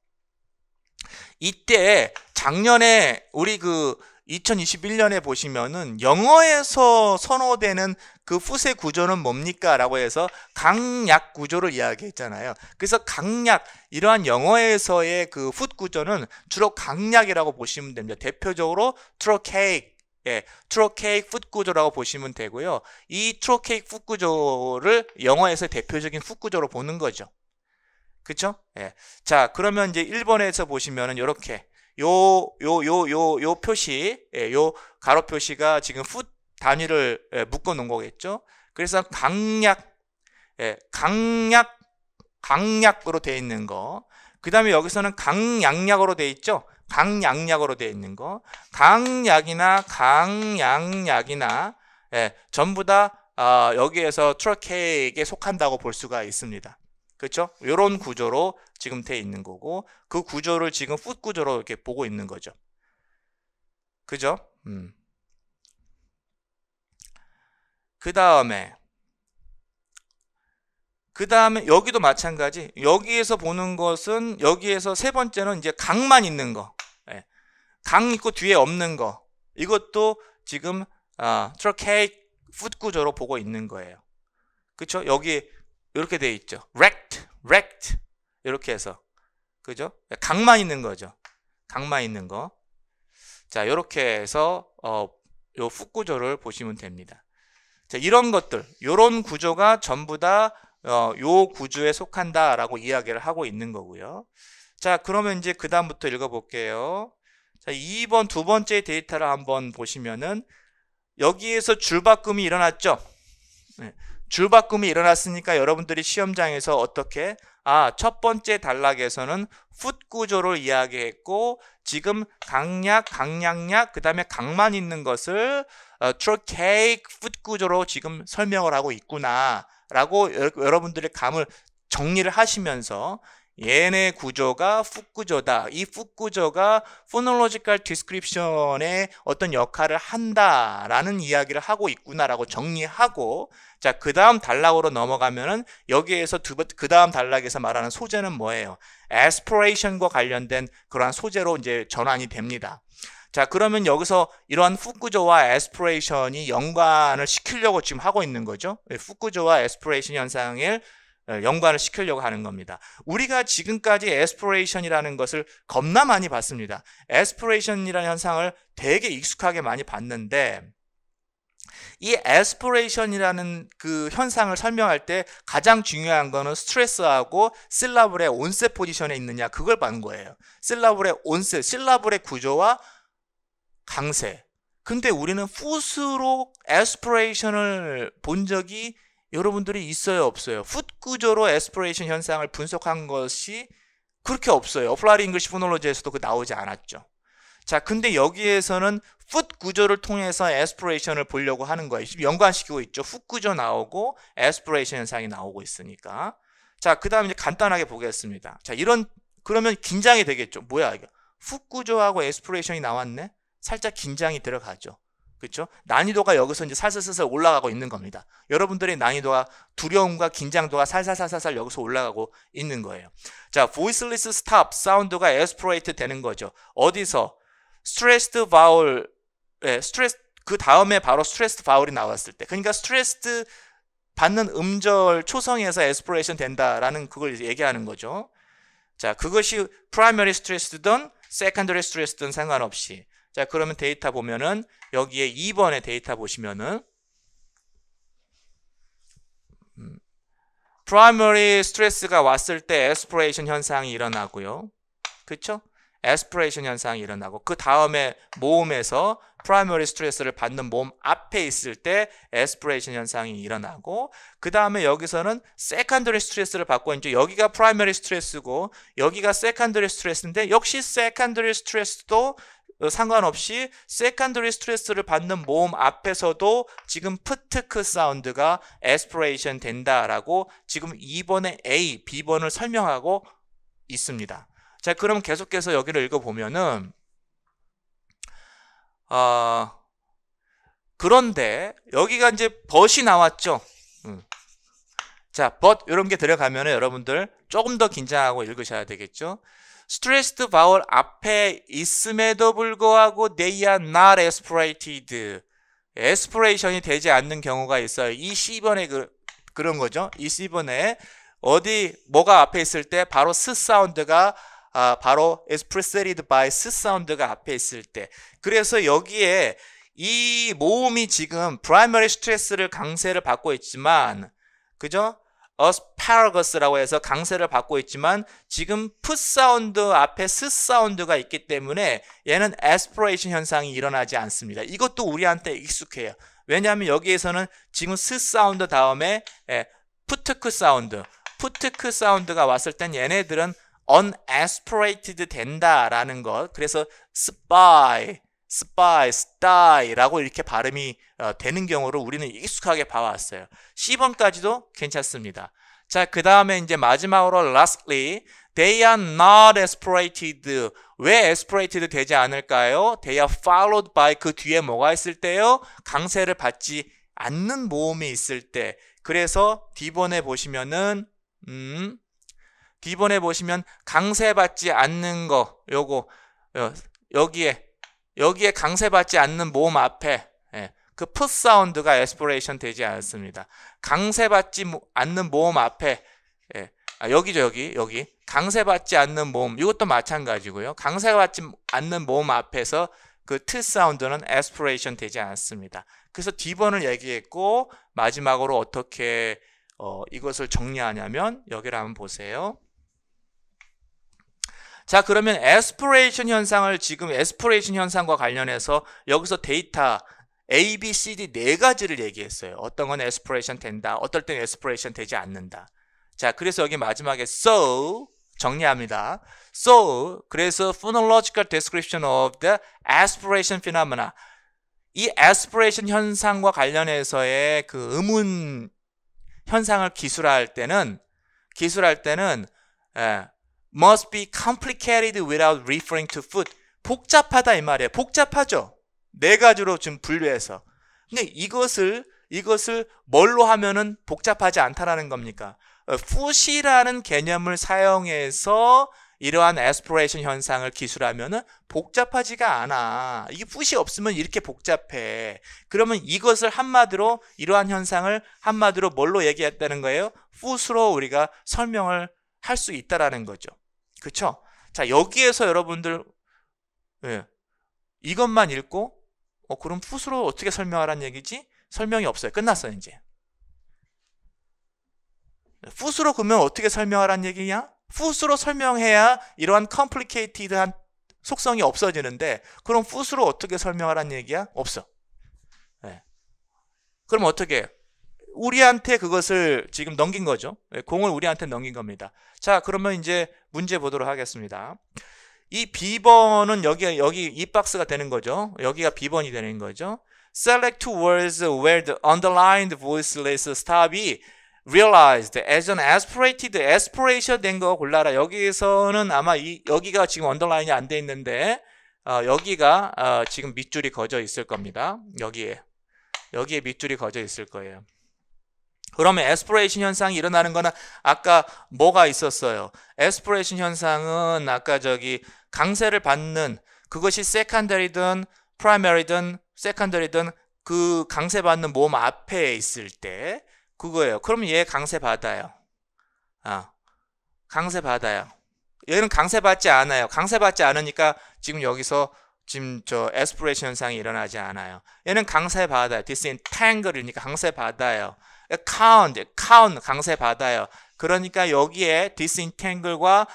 이때 작년에 우리 2021년에 보시면은 영어에서 선호되는 그 foot의 구조는 뭡니까? 라고 해서 강약 구조를 이야기했잖아요. 그래서 이러한 영어에서의 그 foot 구조는 주로 강약이라고 보시면 됩니다. 대표적으로 trochaic foot 구조라고 보시면 되고요. 이 trochaic foot 구조를 영어에서 대표적인 foot 구조로 보는 거죠. 그쵸? 예. 자, 그러면 이제 1번에서 보시면은 이렇게 요 표시, 요 가로 표시가 지금 foot 단위를 묶어 놓은 거겠죠? 그래서 강약으로 되어 있는 거. 그 다음에 여기서는 강양약으로 되어 있죠? 강양약으로 되어 있는 거. 강약이나 강양약이나 전부 다 여기에서 trochaic에 속한다고 볼 수가 있습니다. 그렇죠? 이런 구조로 지금 돼 있는 거고, 그 구조를 지금 foot 구조로 이렇게 보고 있는 거죠. 그죠? 그 다음에 여기도 마찬가지. 여기에서 보는 것은, 여기에서 세 번째는 이제 강만 있는 거, 강 있고 뒤에 없는 거, 이것도 지금 trochaic foot 구조로 보고 있는 거예요. 그렇죠? 여기 이렇게 돼 있죠. rect 이렇게 해서, 그죠? 강만 있는 거죠. 강만 있는 거. 자, 이렇게 해서 요 foot 구조를 보시면 됩니다. 자, 이런 것들, 요런 구조가 전부 다 요 구조에 속한다라고 이야기를 하고 있는 거고요. 자, 그러면 이제 그 다음부터 읽어볼게요. 자, 2번 두 번째 데이터를 한번 보시면은 여기에서 줄바꿈이 일어났죠. 줄바꿈이 일어났으니까 여러분들이 시험장에서 어떻게, 첫 번째 단락에서는 foot 구조를 이야기했고, 지금 강약, 강양약, 그 다음에 강만 있는 것을 trochaic foot 구조로 지금 설명을 하고 있구나 라고 여러분들의 감을 정리를 하시면서 얘네 구조가 foot 구조다. 이 foot 구조가 phonological description의 어떤 역할을 한다라는 이야기를 하고 있구나라고 정리하고, 자, 그 다음 단락으로 넘어가면은 여기에서 그 다음 단락에서 말하는 소재는 뭐예요? aspiration과 관련된 그러한 소재로 이제 전환이 됩니다. 자, 그러면 여기서 이러한 foot 구조와 aspiration이 연관을 시키려고 지금 하고 있는 거죠. foot 구조와 aspiration 현상을 연관을 시키려고 하는 겁니다. 우리가 지금까지 aspiration이라는 것을 겁나 많이 봤습니다. aspiration이라는 현상을 되게 익숙하게 많이 봤는데 이 aspiration이라는 그 현상을 설명할 때 가장 중요한 거는 스트레스하고 실라블의 온셋 포지션에 있느냐 그걸 보는 거예요. 실라블의 온셋, 실라블의 구조와 강세. 근데 우리는 풋으로 aspiration을 본 적이 여러분들이 있어요, 없어요? 풋 구조로 aspiration 현상을 분석한 것이 그렇게 없어요. 어플라이드 잉글리시 포놀로지에서도 그 나오지 않았죠. 자, 근데 여기에서는 풋 구조를 통해서 aspiration을 보려고 하는 거예요. 지금 연관시키고 있죠. 풋 구조 나오고 aspiration 현상이 나오고 있으니까. 자, 그 다음에 이제 간단하게 보겠습니다. 자, 그러면 긴장이 되겠죠. 뭐야, 이거. 풋 구조하고 aspiration이 나왔네? 살짝 긴장이 들어가죠. 그렇죠? 난이도가 여기서 이제 살살살살 올라가고 있는 겁니다. 여러분들의 난이도가 두려움과 긴장도가 살살살살 여기서 올라가고 있는 거예요. 자, voiceless stop 사운드가 aspirate 되는 거죠. 어디서? stressed vowel, 스트레스 그 다음에 바로 stressed vowel이 나왔을 때. 그러니까 stressed 받는 음절 초성에서 aspiration 된다라는 그걸 얘기하는 거죠. 자, 그것이 primary stress든 secondary stress든 상관없이. 자, 그러면 데이터 보면은 여기에 2번의 데이터 보시면은 primary stress가 왔을 때 aspiration 현상이 일어나고요. 그렇죠? aspiration 현상이 일어나고 그 다음에 모음에서 primary stress를 받는 모음 앞에 있을 때 aspiration 현상이 일어나고 그 다음에 여기서는 secondary stress를 받고 이제 여기가 primary stress고 여기가 secondary stress인데 역시 secondary stress도 상관없이 secondary stress를 받는 모음 앞에서도 지금 프트크 사운드가 aspiration 된다라고 지금 2번의 A, B번을 설명하고 있습니다. 자, 그럼 계속해서 여기를 읽어보면은 그런데 여기가 이제 but이 나왔죠. 자, but 이런 게 들어가면은 여러분들 조금 더 긴장하고 읽으셔야 되겠죠. stressed vowel 앞에 있음에도 불구하고 they are not aspirated. aspiration이 되지 않는 경우가 있어요. 이 C번에 그런 거죠. 이 C번에 뭐가 앞에 있을 때 바로 스 사운드가 바로 expressed by 스 사운드가 앞에 있을 때. 그래서 여기에 이 모음이 지금 primary stress를 강세를 받고 있지만 그죠? asparagous라고 해서 강세를 받고 있지만 지금 put 사운드 앞에 스 사운드가 있기 때문에 얘는 aspiration 현상이 일어나지 않습니다. 이것도 우리한테 익숙해요. 왜냐하면 여기에서는 지금 스 사운드 다음에 푸트크 사운드가 왔을 땐 얘네들은 unaspirated 된다라는 것. 그래서 spy, stie라고 이렇게 발음이 되는 경우를 우리는 익숙하게 봐왔어요. C번까지도 괜찮습니다. 자, 그 다음에 이제 마지막으로 lastly, they are not aspirated. 왜 aspirated 되지 않을까요? They are followed by 그 뒤에 뭐가 있을 때요? 강세를 받지 않는 모음이 있을 때. 그래서 D번에 보시면은 D번에 보시면 강세받지 않는 거 요거 여기에 강세받지 않는 모음 앞에 그 put 사운드가 aspiration 되지 않습니다. 강세받지 않는 모음 앞에 여기죠. 여기 강세받지 않는 모음 이것도 마찬가지고요. 강세받지 않는 모음 앞에서 그 t 사운드는 aspiration 되지 않습니다. 그래서 D번을 얘기했고 마지막으로 어떻게 이것을 정리하냐면 여기를 한번 보세요. 자, 그러면 aspiration 현상을 지금 aspiration 현상과 관련해서 여기서 데이터 A, B, C, D 네 가지를 얘기했어요. 어떤 건 aspiration 된다. 어떨 땐 aspiration 되지 않는다. 자, 그래서 여기 마지막에 so 정리합니다. So, 그래서 phonological description of the aspiration phenomena. 이 aspiration 현상과 관련해서의 그 음운 현상을 기술할 때는 must be complicated without referring to food. 복잡하다 이 말이에요. 복잡하죠. 네 가지로 좀 분류해서. 근데 이것을 뭘로 하면은 복잡하지 않다라는 겁니까? food이라는 개념을 사용해서 이러한 에스피레이션 현상을 기술하면은 복잡하지가 않아. 이게 풋이 없으면 이렇게 복잡해. 그러면 이것을 한마디로, 이러한 현상을 한마디로 뭘로 얘기했다는 거예요? 풋으로 우리가 설명을 할 수 있다라는 거죠. 그쵸? 자, 여기에서 여러분들 이것만 읽고 그럼 풋으로 어떻게 설명하라는 얘기지? 설명이 없어요. 끝났어요, 이제. 풋으로 그러면 어떻게 설명하라는 얘기냐? 풋으로 설명해야 이러한 컴플리케이티드한 속성이 없어지는데, 그럼 풋으로 어떻게 설명하라는 얘기야? 없어. 네. 그럼 어떻게? 우리한테 그것을 지금 넘긴 거죠. 공을 우리한테 넘긴 겁니다. 자, 그러면 이제 문제 보도록 하겠습니다. 이 B번은 여기 이 박스가 되는 거죠. 여기가 B번이 되는 거죠. Select two words where the underlined voiceless stop이 realized as an aspirated aspiration 된 거 골라라. 여기에서는 아마 여기가 지금 언더라인이 안 돼 있는데 여기가 지금 밑줄이 그어져 있을 겁니다. 여기에 밑줄이 그어져 있을 거예요. 그러면 에스피레이션 현상이 일어나는 거는 아까 뭐가 있었어요? 에스피레이션 현상은 아까 저기 강세를 받는, 그것이 세컨더리든 프라이머리든 세컨더리든 그 강세 받는 몸 앞에 있을 때 그거예요. 그러면 얘 강세 받아요. 강세 받아요. 얘는 강세 받지 않아요. 강세 받지 않으니까 지금 여기서 지금 저 에스피레이션 현상이 일어나지 않아요. 얘는 강세 받아요. disentangle이니까 강세 받아요. count 강세 받아요. 그러니까 여기에 disentangle과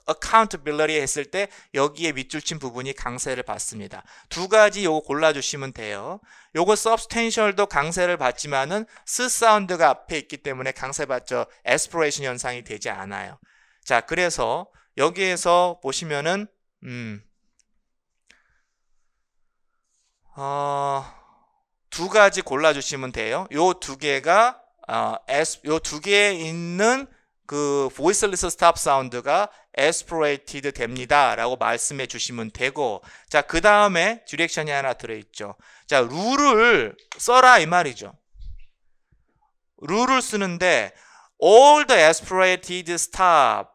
accountability 했을 때 여기에 밑줄 친 부분이 강세를 받습니다. 두 가지 요거 골라주시면 돼요. 요거 substantial도 강세를 받지만은 스 사운드가 앞에 있기 때문에 강세 받죠. aspiration 현상이 되지 않아요. 자, 그래서 여기에서 보시면은 두 가지 골라주시면 돼요. 요 두 개가 요 두 개에 있는 그 voiceless stop 사운드가 aspirated 됩니다 라고 말씀해 주시면 되고, 자, 그 다음에 디렉션이 하나 들어있죠. 자, 룰을 써라 이 말이죠. 룰을 쓰는데 all the aspirated stop,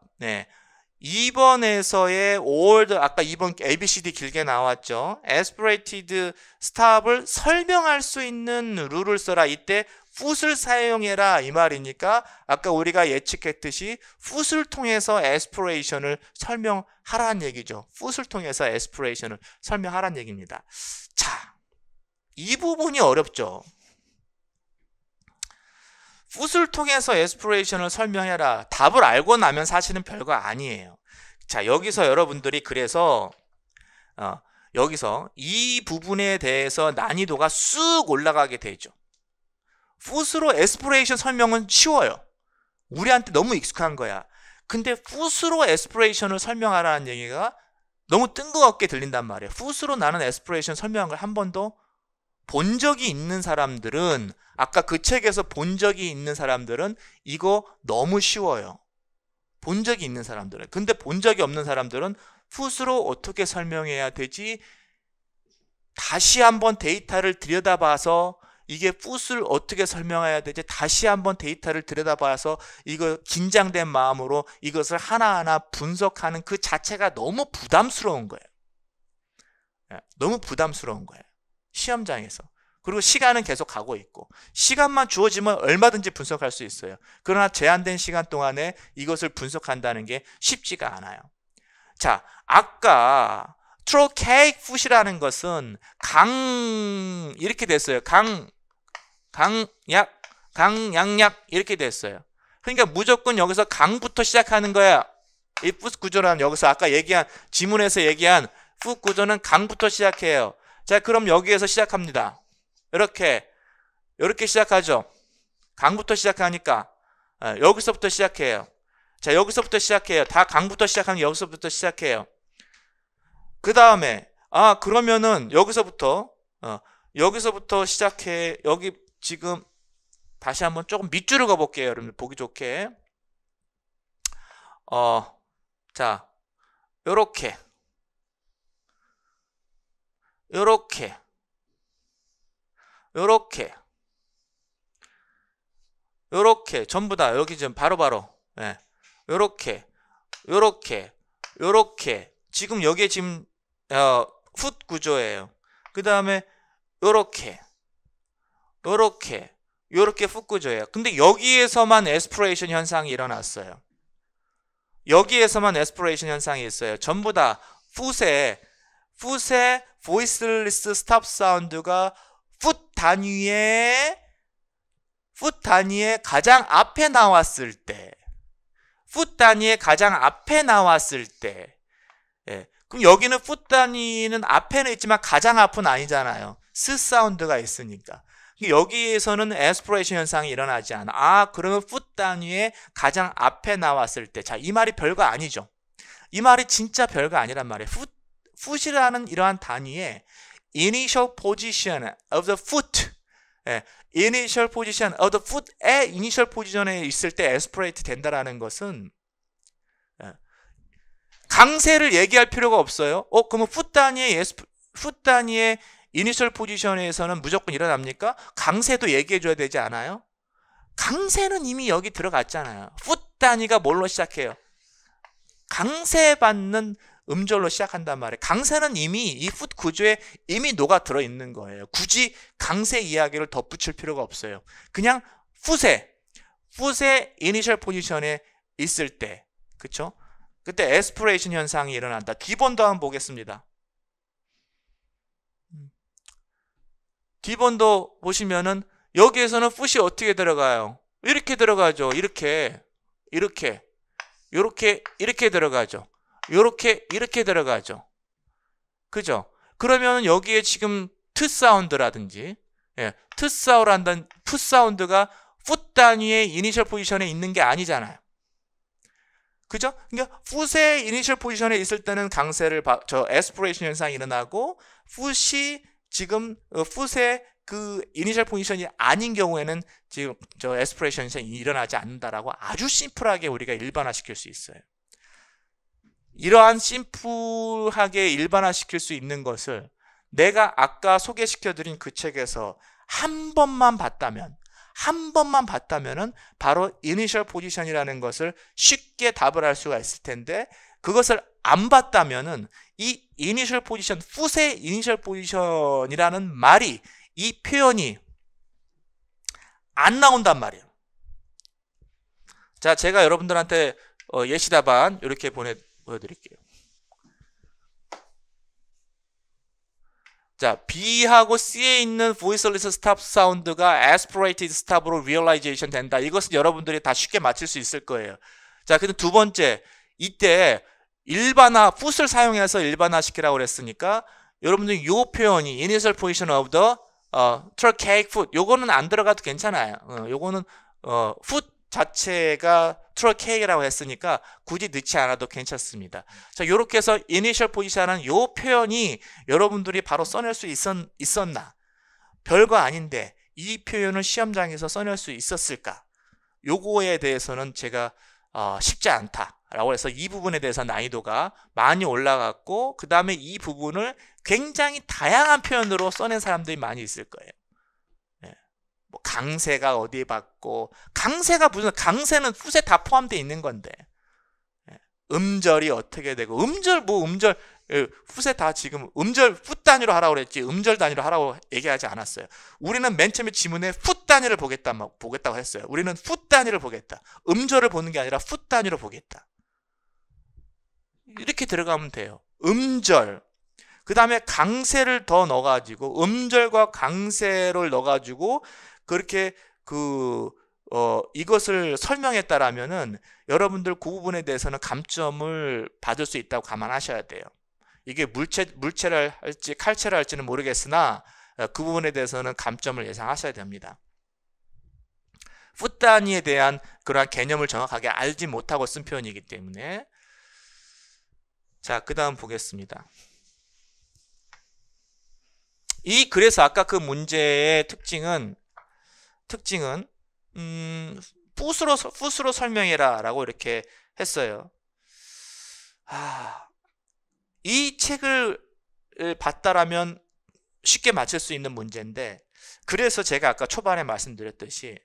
2번에서의 all the, 아까 2번 ABCD 길게 나왔죠. aspirated stop을 설명할 수 있는 룰을 써라. 이때 풋을 사용해라 이 말이니까 아까 우리가 예측했듯이 풋을 통해서 aspiration을 설명하라는 얘기죠. 풋을 통해서 aspiration을 설명하라는 얘기입니다. 자, 이 부분이 어렵죠. 풋을 통해서 에스피레이션을 설명해라. 답을 알고 나면 사실은 별거 아니에요. 자, 여기서 여러분들이 그래서 여기서 이 부분에 대해서 난이도가 쑥 올라가게 되죠. 풋으로 에스피레이션 설명은 쉬워요. 우리한테 너무 익숙한 거야. 근데 풋으로 에스피레이션을 설명하라는 얘기가 너무 뜬금없게 들린단 말이에요. 풋으로 나는 에스피레이션 설명한 걸 한 번도 본 적이 있는 사람들은, 아까 그 책에서 본 적이 있는 사람들은 이거 너무 쉬워요. 본 적이 있는 사람들은. 근데 본 적이 없는 사람들은 풋으로 어떻게 설명해야 되지? 다시 한번 데이터를 들여다봐서 이게 풋을 어떻게 설명해야 되지? 다시 한번 데이터를 들여다봐서 이거 긴장된 마음으로 이것을 하나하나 분석하는 그 자체가 너무 부담스러운 거예요. 너무 부담스러운 거예요. 시험장에서. 그리고 시간은 계속 가고 있고, 시간만 주어지면 얼마든지 분석할 수 있어요. 그러나 제한된 시간 동안에 이것을 분석한다는 게 쉽지가 않아요. 자, 아까 trochaic foot이라는 것은 이렇게 됐어요. 강양약 이렇게 됐어요. 그러니까 무조건 여기서 강부터 시작하는 거야. 이 foot 구조는 여기서 아까 얘기한 지문에서 얘기한 foot 구조는 강부터 시작해요. 자, 그럼 여기에서 시작합니다. 이렇게 시작하죠. 강부터 시작하니까 여기서부터 시작해요. 자, 여기서부터 시작해요. 다 강부터 시작하면 여기서부터 시작해요. 그 다음에 그러면은 여기서부터 시작해. 여기 지금 다시 한번 조금 밑줄을 그어볼게요. 여러분들 보기 좋게. 자, 요렇게 전부 다 여기 지금 바로바로 요렇게 요렇게 지금 여기에 지금 풋 구조예요. 그 다음에 요렇게 풋 구조예요. 근데 여기에서만 에스피레이션 현상이 일어났어요. 여기에서만 에스피레이션 현상이 있어요. 전부 다 풋의 보이스리스 스탑 사운드가 풋 단위의 가장 앞에 나왔을 때, 예. 그럼 여기는 풋 단위는 앞에는 있지만 가장 앞은 아니잖아요. 스 사운드가 있으니까. 여기에서는 에스피레이션 현상이 일어나지 않아. 그러면 풋 단위의 가장 앞에 나왔을 때, 자, 이 말이 별거 아니죠. 이 말이 진짜 별거 아니란 말이에요. 풋이라는 이러한 단위의 initial position of the foot, initial position of the foot의 initial position에 있을 때 에스피레이트 된다라는 것은 강세를 얘기할 필요가 없어요. 그러면 풋 단위의 이니셜 포지션에서는 무조건 일어납니까? 강세도 얘기해 줘야 되지 않아요? 강세는 이미 여기 들어갔잖아요. 풋 단위가 뭘로 시작해요? 강세받는 음절로 시작한단 말이에요. 강세는 이미 이 풋 구조에 이미 녹아 들어 있는 거예요. 굳이 강세 이야기를 덧붙일 필요가 없어요. 그냥 풋의 이니셜 포지션에 있을 때, 그쵸? 그때 에스피레이션 현상이 일어난다. D본도 한번 보겠습니다. D본도 보시면은 여기에서는 풋이 어떻게 들어가요? 이렇게 들어가죠. 이렇게 들어가죠. 이렇게 들어가죠. 그죠? 그러면 여기에 지금 트 사운드라든지, 트 사운드가 풋 단위의 이니셜 포지션에 있는 게 아니잖아요. 그죠? 그러니까 풋의 이니셜 포지션에 있을 때는 에스피레이션 현상이 일어나고, 풋이 지금 풋의 그 이니셜 포지션이 아닌 경우에는 지금 에스피레이션 현상이 일어나지 않는다라고 아주 심플하게 우리가 일반화시킬 수 있어요. 이러한 심플하게 일반화시킬 수 있는 것을 내가 아까 소개시켜드린 그 책에서 한 번만 봤다면은 바로 이니셜 포지션이라는 것을 쉽게 답을 할 수가 있을 텐데, 그것을 안 봤다면은 이 이니셜 포지션, 풋의 이니셜 포지션이라는 말이, 이 표현이 안 나온단 말이에요. 자, 제가 여러분들한테 예시 답안 이렇게 보여드릴게요. 자, B하고 C에 있는 voiceless stop 사운드가 aspirated stop으로 realization 된다. 이것은 여러분들이 다 쉽게 맞힐 수 있을 거예요. 자, 근데 두 번째, 이때 풋을 사용해서 일반화시키라고 그랬으니까 여러분들이 이 표현이 initial position of the tracheic foot, 요거는 안 들어가도 괜찮아요. 요거는 foot 자체가 트러케이라고 했으니까 굳이 넣지 않아도 괜찮습니다. 자, 요렇게 해서 이니셜 포지션은 요 표현이 여러분들이 바로 써낼 수 있었나? 별거 아닌데 이 표현을 시험장에서 써낼 수 있었을까? 요거에 대해서는 제가 쉽지 않다라고 해서 이 부분에 대해서 난이도가 많이 올라갔고, 그 다음에 이 부분을 굉장히 다양한 표현으로 써낸 사람들이 많이 있을 거예요. 뭐 강세가 어디에 받고, 강세는 풋에 다 포함되어 있는 건데, 음절이 어떻게 되고, 풋에 다 지금 풋 단위로 하라고 그랬지 음절 단위로 하라고 얘기하지 않았어요. 우리는 맨 처음에 지문에 풋 단위를 보겠다고 했어요. 우리는 풋 단위를 보겠다. 음절을 보는 게 아니라 풋 단위로 보겠다. 이렇게 들어가면 돼요. 음절. 그 다음에 강세를 더 넣어가지고, 음절과 강세를 넣어가지고, 그렇게 이것을 설명했다라면은 여러분들 그 부분에 대해서는 감점을 받을 수 있다고 감안하셔야 돼요. 이게 물체를 할지 칼체를 할지는 모르겠으나 그 부분에 대해서는 감점을 예상하셔야 됩니다. 풋 단위에 대한 그러한 개념을 정확하게 알지 못하고 쓴 표현이기 때문에. 자, 그 다음 보겠습니다. 그래서 아까 그 문제의 특징은 풋으로 설명해라 라고 이렇게 했어요. 이 책을 봤다라면 쉽게 맞출 수 있는 문제인데, 그래서 제가 아까 초반에 말씀드렸듯이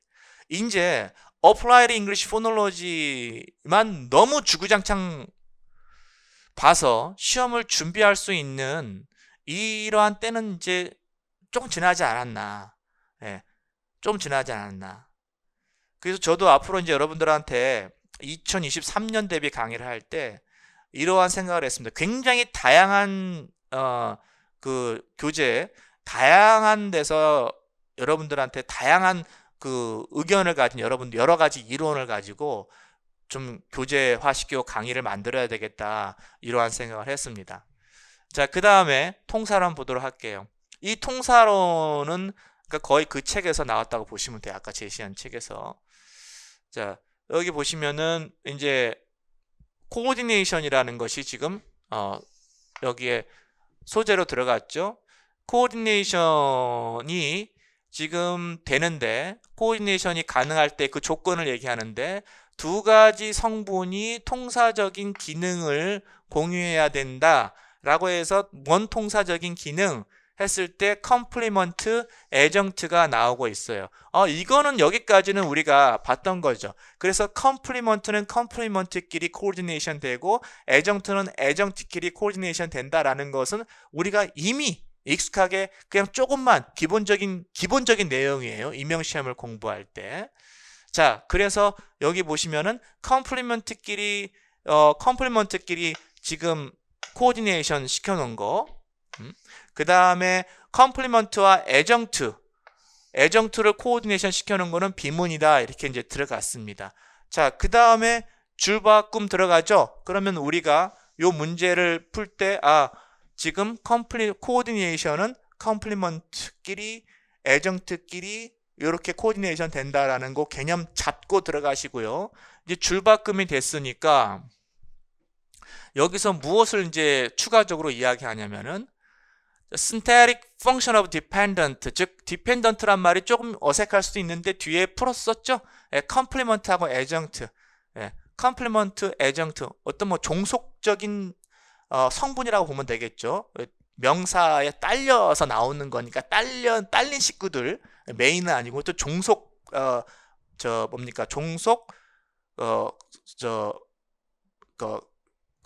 이제 어플라이드 잉글리시 포놀로지만 너무 주구장창 봐서 시험을 준비할 수 있는 이러한 때는 이제 조금 지나지 않았나. 예, 좀 지나지 않았나. 그래서 저도 앞으로 이제 여러분들한테 2023년 대비 강의를 할 때 이러한 생각을 했습니다. 굉장히 다양한 그 교재, 다양한 데서 여러분들한테 다양한 그 의견을 가진 여러 가지 이론을 가지고 좀 교재화시키고 강의를 만들어야 되겠다, 이러한 생각을 했습니다. 자, 그 다음에 통사론 보도록 할게요. 이 통사론은 그러니까 거의 그 책에서 나왔다고 보시면 돼요. 아까 제시한 책에서. 자, 여기 보시면은 이제 코오디네이션이라는 것이 지금 여기에 소재로 들어갔죠. 코오디네이션이 지금 되는데, 코오디네이션이 가능할 때 그 조건을 얘기하는데, 두 가지 성분이 통사적인 기능을 공유해야 된다 라고 해서 원통사적인 기능 했을 때 컴플리먼트, 애정트가 나오고 있어요. 이거는 여기까지는 우리가 봤던 거죠. 그래서 컴플리먼트는 컴플리먼트끼리 코오디네이션 되고 애정트는 애정트끼리 코오디네이션 된다라는 것은 우리가 이미 익숙하게 그냥 조금만 기본적인 내용이에요. 임용시험을 공부할 때. 자, 그래서 여기 보시면은 컴플리먼트끼리 지금 코오디네이션 시켜놓은 거. 그 다음에 컴플리먼트와 애정트를 코오디네이션 시켜놓은 거는 비문이다, 이렇게 이제 들어갔습니다. 자, 그 다음에 줄바꿈 들어가죠. 그러면 우리가 요 문제를 풀 때 지금 코오디네이션은 컴플리먼트끼리 애정트끼리 이렇게 코오디네이션 된다라는 거 개념 잡고 들어가시고요. 이제 줄바꿈이 됐으니까 여기서 무엇을 이제 추가적으로 이야기하냐면은 synthetic function of dependent, 즉 dependent란 말이 조금 어색할 수도 있는데 뒤에 풀었었죠. complement하고 adjunct, complement, adjunct, 어떤 뭐 종속적인 성분이라고 보면 되겠죠. 명사에 딸려서 나오는 거니까 딸린 식구들, 메인은 아니고 또 종속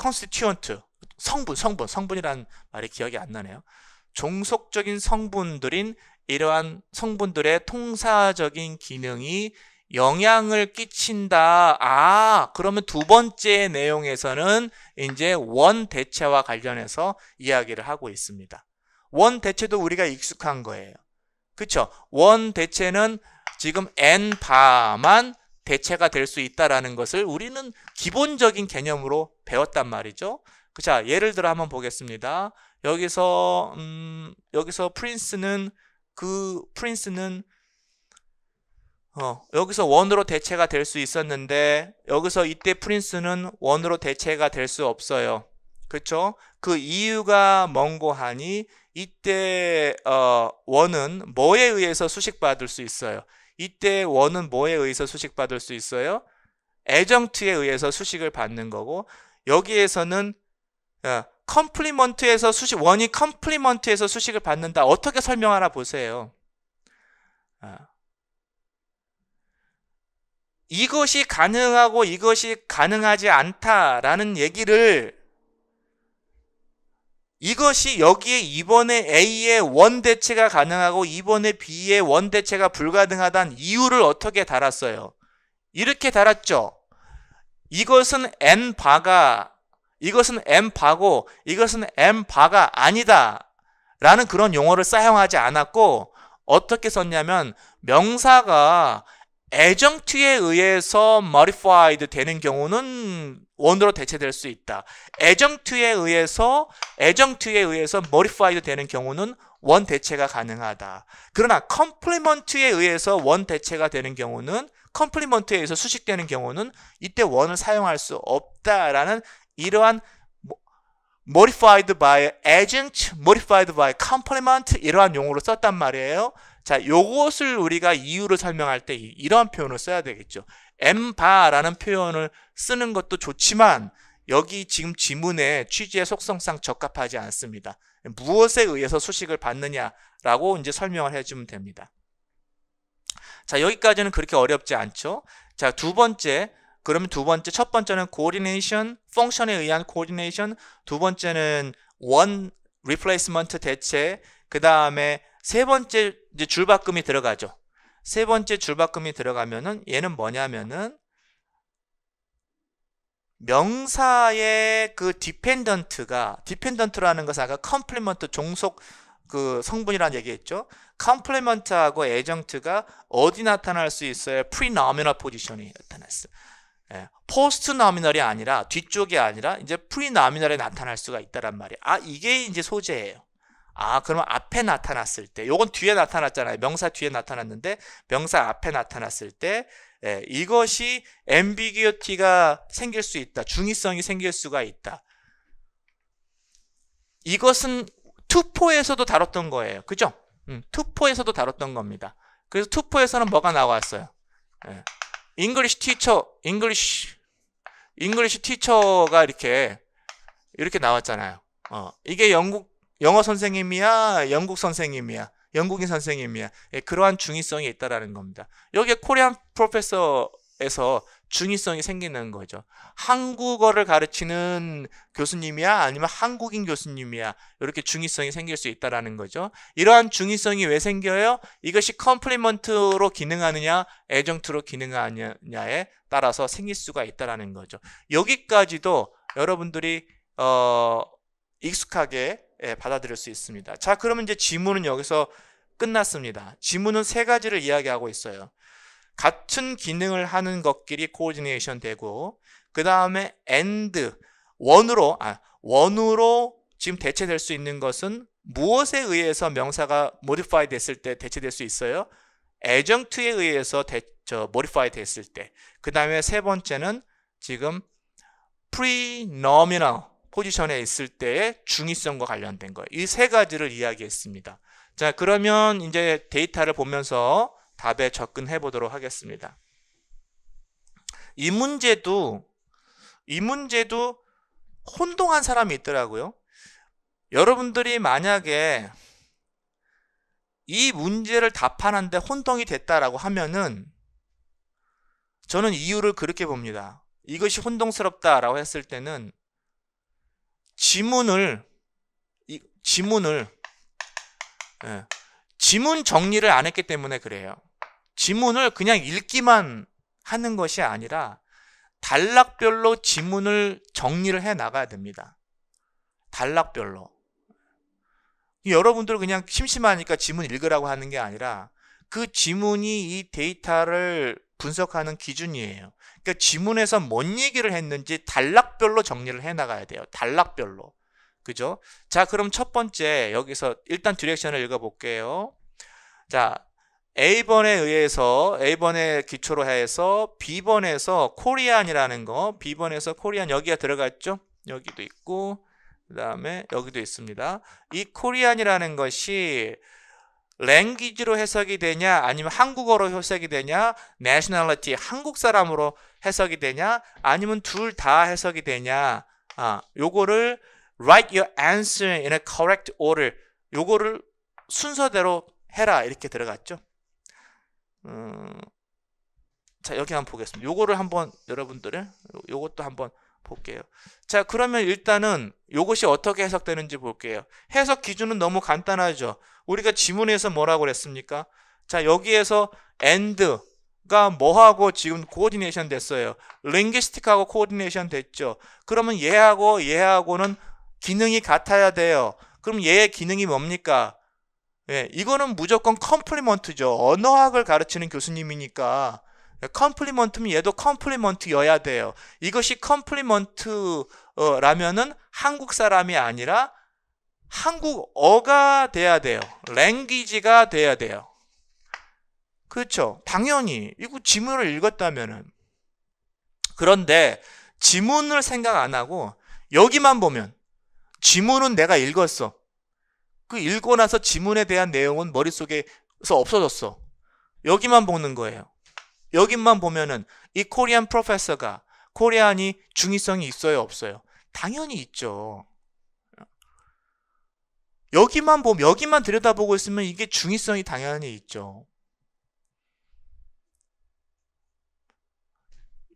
constituent, 성분이라는 말이 기억이 안 나네요. 종속적인 성분들인 이러한 성분들의 통사적인 기능이 영향을 끼친다. 그러면 두 번째 내용에서는 이제 원대체와 관련해서 이야기를 하고 있습니다. 원대체도 우리가 익숙한 거예요. 그쵸? 원대체는 지금 n바만 대체가 될 수 있다라는 것을 우리는 기본적인 개념으로 배웠단 말이죠. 자, 예를 들어 한번 보겠습니다. 여기서 프린스는 여기서 원으로 대체가 될 수 있었는데 여기서 이때 프린스는 원으로 대체가 될 수 없어요. 그렇죠? 그 이유가 뭔고 하니 이때 원은 뭐에 의해서 수식받을 수 있어요? 이때 원은 뭐에 의해서 수식받을 수 있어요? 애정트에 의해서 수식을 받는 거고, 여기에서는 컴플리먼트에서 원이 컴플리먼트에서 수식을 받는다. 어떻게 설명하나 보세요. 이것이 가능하고 이것이 가능하지 않다라는 얘기를, 이것이 여기에 2번에 A의 원대체가 가능하고 2번에 B의 원대체가 불가능하다는 이유를 어떻게 달았어요? 이렇게 달았죠. 이것은 N바고 이것은 M바가 아니다 라는 그런 용어를 사용하지 않았고, 어떻게 썼냐면 명사가 애정트에 의해서 modified 되는 경우는 원으로 대체될 수 있다. 애정트에 의해서 modified 되는 경우는 원 대체가 가능하다. 그러나 complement에 의해서 원 대체가 되는 경우는, complement에 의해서 수식되는 경우는 이때 원을 사용할 수 없다라는 이러한 modified by adjunct, modified by complement 이러한 용어로 썼단 말이에요. 자, 요것을 우리가 이유를 설명할 때 이러한 표현을 써야 되겠죠. m바라는 표현을 쓰는 것도 좋지만 여기 지금 지문의 취지의 속성상 적합하지 않습니다. 무엇에 의해서 수식을 받느냐라고 이제 설명을 해주면 됩니다. 자, 여기까지는 그렇게 어렵지 않죠. 자, 두 번째, 그러면 두 번째, 첫 번째는 coordination, 펑션에 의한 coordination, 두 번째는 one replacement 대체, 그 다음에 세 번째 이제 줄바꿈이 들어가죠. 세 번째 줄바꿈이 들어가면은 얘는 뭐냐면은 명사의 그 디펜던트라는 것은 아까 컴플리먼트 종속 그 성분이라는 얘기했죠. 컴플리먼트하고 에정트가 어디 나타날 수 있어요? 프리노미널 포지션이 나타났어요. 포스트 노미널이 아니라 뒤쪽이 아니라 이제 프리노미널에 나타날 수가 있다란 말이에요. 아, 이게 이제 소재예요. 아, 그러면 앞에 나타났을 때, 요건 뒤에 나타났잖아요. 명사 뒤에 나타났는데 명사 앞에 나타났을 때 이것이 ambiguity가 생길 수 있다. 중의성이 생길 수가 있다. 이것은 투포에서도 다뤘던 거예요. 그죠? 투포에서도 다뤘던 겁니다. 그래서 투포에서는 뭐가 나왔어요? English teacher가 이렇게 나왔잖아요. 이게 영어 선생님이야, 영국 선생님이야, 영국인 선생님이야. 그러한 중의성이 있다라는 겁니다. 여기에 코리안 프로페서에서 중의성이 생기는 거죠. 한국어를 가르치는 교수님이야, 아니면 한국인 교수님이야. 이렇게 중의성이 생길 수 있다라는 거죠. 이러한 중의성이 왜 생겨요? 이것이 컴플리먼트로 기능하느냐, 애정트로 기능하느냐에 따라서 생길 수가 있다라는 거죠. 여기까지도 여러분들이 익숙하게 받아들일 수 있습니다. 자, 그러면 이제 지문은 여기서 끝났습니다. 지문은 세 가지를 이야기하고 있어요. 같은 기능을 하는 것끼리 코오디네이션 되고, 그 다음에 and, 원으로 지금 대체될 수 있는 것은 무엇에 의해서 명사가 modify 됐을 때 대체될 수 있어요? adjunct에 의해서 modify 됐을 때. 그 다음에 세 번째는 지금 pre-nominal 포지션에 있을 때의 중의성과 관련된 거예요. 이 세 가지를 이야기했습니다. 자, 그러면 이제 데이터를 보면서 답에 접근해 보도록 하겠습니다. 이 문제도 혼동한 사람이 있더라고요. 여러분들이 만약에 이 문제를 답하는데 혼동이 됐다라고 하면은 저는 이유를 그렇게 봅니다. 이것이 혼동스럽다라고 했을 때는 지문 정리를 안 했기 때문에 그래요. 지문을 그냥 읽기만 하는 것이 아니라 단락별로 지문을 정리를 해 나가야 됩니다. 단락별로. 여러분들 그냥 심심하니까 지문 읽으라고 하는 게 아니라 그 지문이 이 데이터를 분석하는 기준이에요. 그러니까 지문에서 뭔 얘기를 했는지 단락별로 정리를 해 나가야 돼요. 단락별로. 그죠? 자, 그럼 첫 번째 여기서 일단 디렉션을 읽어볼게요. 자, A번에 기초로 해서 B번에서 코리안이라는 거, B번에서 코리안 여기가 들어갔죠? 여기도 있고 그 다음에 여기도 있습니다. 이 코리안이라는 것이 랭귀지로 해석이 되냐, 아니면 한국어로 해석이 되냐, nationality 한국 사람으로 해석이 되냐, 아니면 둘 다 해석이 되냐, 요거를 write your answer in a correct order, 요거를 순서대로 해라 이렇게 들어갔죠. 자, 여기 한번 보겠습니다. 요거를 한번 여러분들은 요것도 한번 볼게요. 자, 그러면 일단은 요것이 어떻게 해석되는지 볼게요. 해석 기준은 너무 간단하죠. 우리가 지문에서 뭐라고 그랬습니까? 자, 여기에서 and가 뭐하고 지금 코오디네이션 됐어요. linguistic하고 코오디네이션 됐죠. 그러면 얘하고는 기능이 같아야 돼요. 그럼 얘의 기능이 뭡니까? 이거는 무조건 컴플리먼트죠. 언어학을 가르치는 교수님이니까 컴플리먼트면 얘도 컴플리먼트여야 돼요. 이것이 컴플리먼트라면은 한국 사람이 아니라 한국어가 돼야 돼요. 랭귀지가 돼야 돼요. 그렇죠? 당연히 이거 지문을 읽었다면은. 그런데 지문을 생각 안 하고 여기만 보면 지문은 내가 읽었어. 그 읽고 나서 지문에 대한 내용은 머릿속에서 없어졌어. 여기만 보는 거예요. 여기만 보면은 이 코리안 프로페서가 코리안이 중의성이 있어요, 없어요? 당연히 있죠. 여기만 들여다보고 있으면 이게 중의성이 당연히 있죠.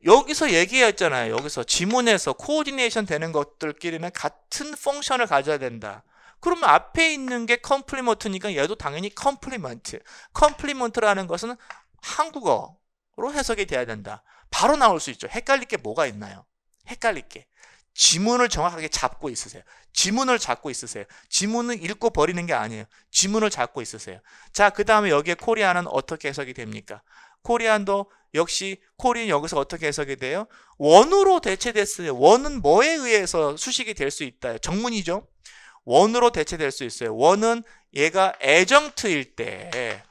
여기서 얘기했잖아요. 여기서 지문에서 코오디네이션 되는 것들끼리는 같은 펑션을 가져야 된다. 그러면 앞에 있는 게 컴플리먼트니까 얘도 당연히 컴플리먼트. 컴플리먼트라는 것은 한국어로 해석이 돼야 된다. 바로 나올 수 있죠. 헷갈릴 게 뭐가 있나요? 헷갈릴 게. 지문을 정확하게 잡고 있으세요. 지문을 잡고 있으세요. 지문은 읽고 버리는 게 아니에요. 지문을 잡고 있으세요. 자, 그 다음에 여기에 코리안은 어떻게 해석이 됩니까? 코리안도 역시 코리안 여기서 어떻게 해석이 돼요? 원으로 대체됐어요. 원은 뭐에 의해서 수식이 될 수 있다. 정문이죠. 원으로 대체될 수 있어요. 원은 얘가 애정트일 때,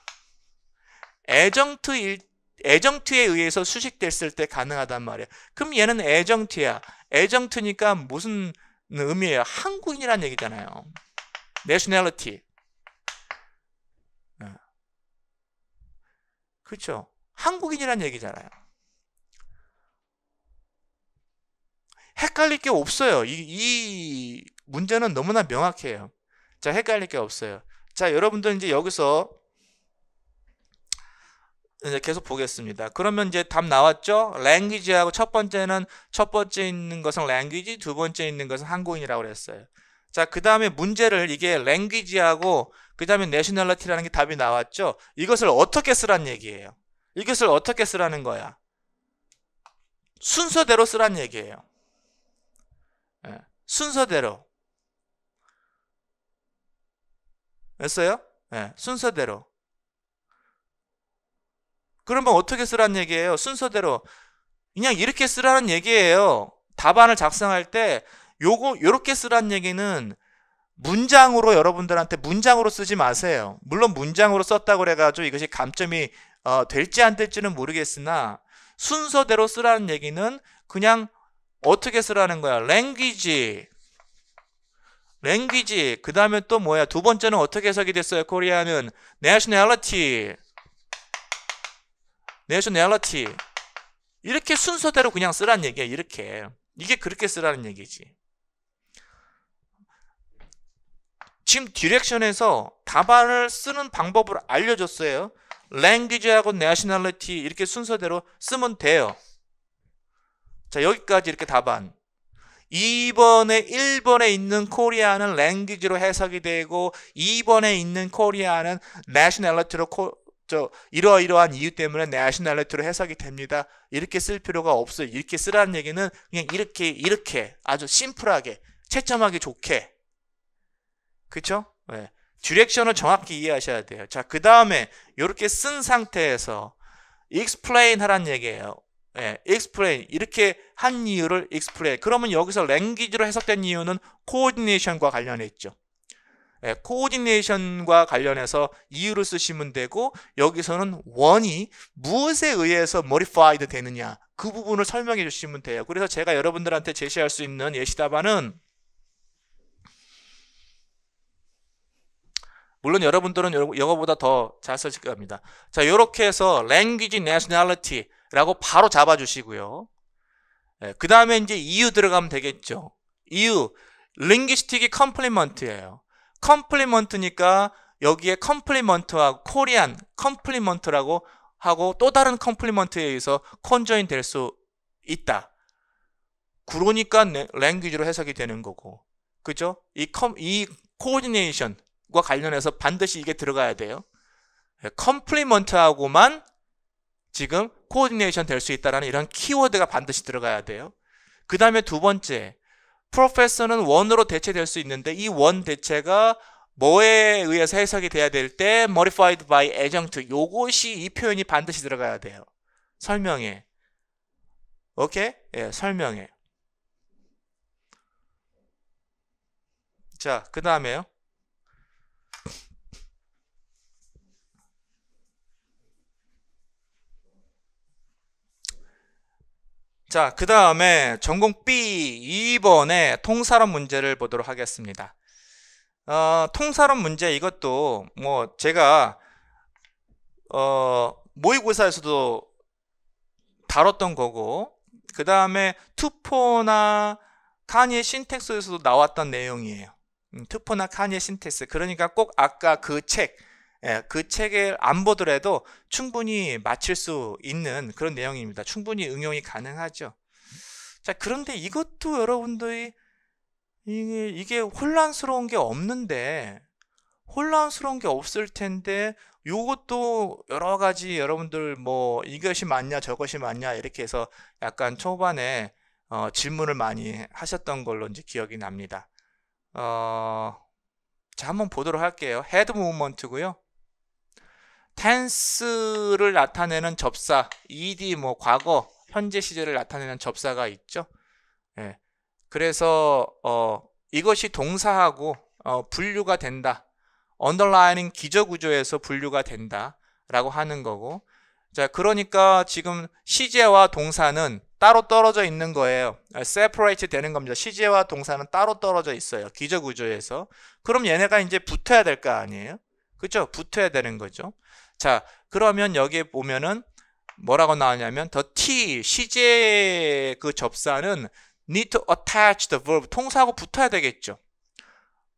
애정트에 의해서 수식됐을 때 가능하단 말이에요. 그럼 얘는 애정트야. 애정트니까 무슨 의미예요? 한국인이란 얘기잖아요. nationality. 그렇죠? 한국인이란 얘기잖아요. 헷갈릴 게 없어요. 이 문제는 너무나 명확해요. 자, 헷갈릴 게 없어요. 자, 여러분들 이제 여기서 이제 계속 보겠습니다. 그러면 이제 답 나왔죠? language하고 첫 번째 있는 것은 language, 두 번째 있는 것은 한국인이라고 그랬어요. 자, 그 다음에 문제를 이게 language하고 그 다음에 nationality라는 게 답이 나왔죠? 이것을 어떻게 쓰란 얘기예요? 이것을 어떻게 쓰라는 거야? 순서대로 쓰란 얘기예요. 네, 순서대로. 됐어요? 네, 순서대로. 그러면 어떻게 쓰라는 얘기예요? 순서대로. 그냥 이렇게 쓰라는 얘기예요. 답안을 작성할 때 요렇게 쓰라는 얘기는 문장으로 여러분들한테 문장으로 쓰지 마세요. 물론 문장으로 썼다고 그래가지고 이것이 감점이 될지 안 될지는 모르겠으나 순서대로 쓰라는 얘기는 그냥 어떻게 쓰라는 거야? language. 그 다음에 또 뭐야? 두 번째는 어떻게 해석이 됐어요? 코리아는 nationality. 이렇게 순서대로 그냥 쓰라는 얘기야. 이렇게. 이게 그렇게 쓰라는 얘기지. 지금 디렉션에서 답안을 쓰는 방법을 알려줬어요. language하고 nationality 이렇게 순서대로 쓰면 돼요. 자, 여기까지 이렇게 답안. 1번에 있는 코리아는 language로 해석이 되고 2번에 있는 코리아는 nationality로 이러이러한 이유 때문에 nationality로 해석이 됩니다. 이렇게 쓸 필요가 없어요. 이렇게 쓰라는 얘기는 그냥 이렇게 아주 심플하게 채점하기 좋게. 그쵸? 네. 디렉션을 정확히 이해하셔야 돼요. 자, 그 다음에 이렇게 쓴 상태에서 explain 하란 얘기예요. 네, explain 이렇게 한 이유를 explain. 그러면 여기서 language로 해석된 이유는 coordination과 관련해 있죠. 네, coordination과 관련해서 이유를 쓰시면 되고 여기서는 원이 무엇에 의해서 modified 되느냐 그 부분을 설명해 주시면 돼요. 그래서 제가 여러분들한테 제시할 수 있는 예시 답안은 물론 여러분들은 영어보다 더 잘 쓰실 겁니다. 자, 이렇게 해서 language, nationality라고 바로 잡아주시고요. 네, 그 다음에 이제 이유 들어가면 되겠죠. 이유, linguistic이 complement예요. complement니까 여기에 complement하고 코리안 complement라고 하고 또 다른 complement에 의해서 conjoin 될 수 있다. 그러니까 language로 해석이 되는 거고, 그죠? 이 coordination 과 관련해서 반드시 이게 들어가야 돼요. 컴플리먼트하고만 지금 코오디네이션 될 수 있다는 이런 키워드가 반드시 들어가야 돼요. 그 다음에 두 번째, 프로페서는 원으로 대체될 수 있는데 이 원 대체가 뭐에 의해서 해석이 돼야 될 때 modified by adjunct 요것이 이 표현이 반드시 들어가야 돼요. 설명에. 오케이? 예, 설명에. 자, 그 다음에요. 자, 그 다음에 전공 B 2번의 통사론 문제를 보도록 하겠습니다. 통사론 문제 이것도 뭐 제가 모의고사에서도 다뤘던 거고 그 다음에 투포나 카니의 신텍스에서도 나왔던 내용이에요. 투포나 카니의 신텍스. 그러니까 꼭 아까 그 책 예, 그 책을 안 보더라도 충분히 맞힐 수 있는 그런 내용입니다. 충분히 응용이 가능하죠. 자, 그런데 이것도 여러분들이 이게 혼란스러운 게 없는데, 혼란스러운 게 없을 텐데 요것도 여러 가지 여러분들 뭐 이것이 맞냐 저것이 맞냐 이렇게 해서 약간 초반에 질문을 많이 하셨던 걸로 이제 기억이 납니다. 자, 한번 보도록 할게요. 헤드 무브먼트고요. 텐스를 나타내는 접사, ed 뭐 과거, 현재 시제를 나타내는 접사가 있죠. 예. 그래서 이것이 동사하고 분류가 된다. 언더라이닝 기저구조에서 분류가 된다 라고 하는 거고, 자, 그러니까 지금 시제와 동사는 따로 떨어져 있는 거예요. separate 되는 겁니다. 시제와 동사는 따로 떨어져 있어요. 기저구조에서. 그럼 얘네가 이제 붙어야 될 거 아니에요? 그죠? 붙어야 되는 거죠. 자, 그러면 여기에 보면은 뭐라고 나오냐면 the T, 시제 그 접사는 need to attach the verb, 동사하고 붙어야 되겠죠.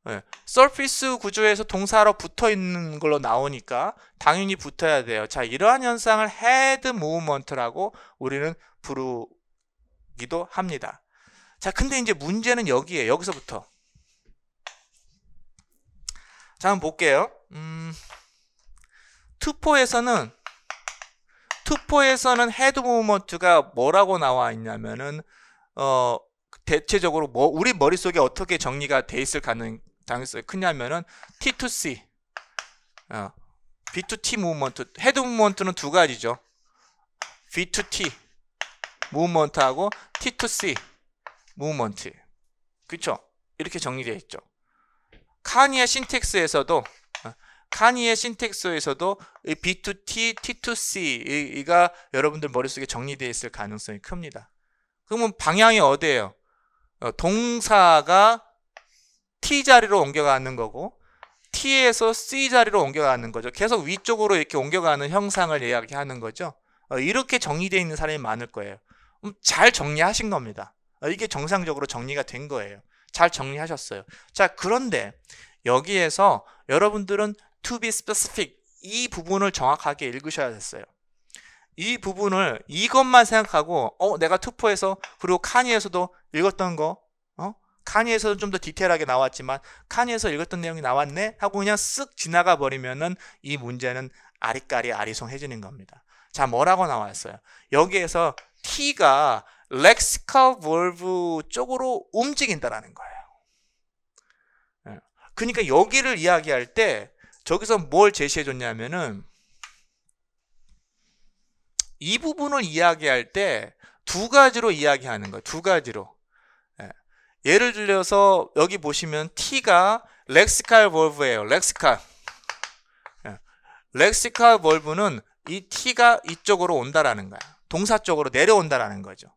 네. 서피스 구조에서 동사로 붙어 있는 걸로 나오니까 당연히 붙어야 돼요. 자, 이러한 현상을 head movement라고 우리는 부르기도 합니다. 자, 근데 이제 문제는 여기에요. 여기서부터. 자, 한번 볼게요. 투포에서는 헤드 무브먼트가 뭐라고 나와 있냐면은 대체적으로 우리 머릿속에 어떻게 정리가 돼 있을 가능성이 크냐면은 T2C, B2T 무브먼트, 헤드 무브먼트는 두 가지죠. B2T 무브먼트하고 T2C 무브먼트. 그렇죠? 이렇게 정리되어 있죠. 카니의 신텍스에서도 B2T, T2C 이가 여러분들 머릿속에 정리되어 있을 가능성이 큽니다. 그러면 방향이 어디예요? 동사가 T 자리로 옮겨가는 거고 T에서 C 자리로 옮겨가는 거죠. 계속 위쪽으로 이렇게 옮겨가는 형상을 이야기하는 거죠. 이렇게 정리되어 있는 사람이 많을 거예요. 잘 정리하신 겁니다. 이게 정상적으로 정리가 된 거예요. 잘 정리하셨어요. 자, 그런데 여기에서 여러분들은 to be specific 이 부분을 정확하게 읽으셔야 됐어요. 이 부분을 이것만 생각하고 내가 투포에서 그리고 카니에서도 읽었던 거 카니에서도 좀 더 디테일하게 나왔지만 카니에서 읽었던 내용이 나왔네 하고 그냥 쓱 지나가 버리면은 이 문제는 아리까리 아리송해지는 겁니다. 자, 뭐라고 나왔어요? 여기에서 T가 lexical verb 쪽으로 움직인다라는 거예요. 그러니까 여기를 이야기할 때 저기서 뭘 제시해 줬냐면은 이 부분을 이야기할 때 두 가지로 이야기하는 거예요. 두 가지로. 예를 들어서 여기 보시면 T가 lexical verb예요. lexical. lexical verb는 이 T가 이쪽으로 온다라는 거야. 동사 쪽으로 내려온다라는 거죠.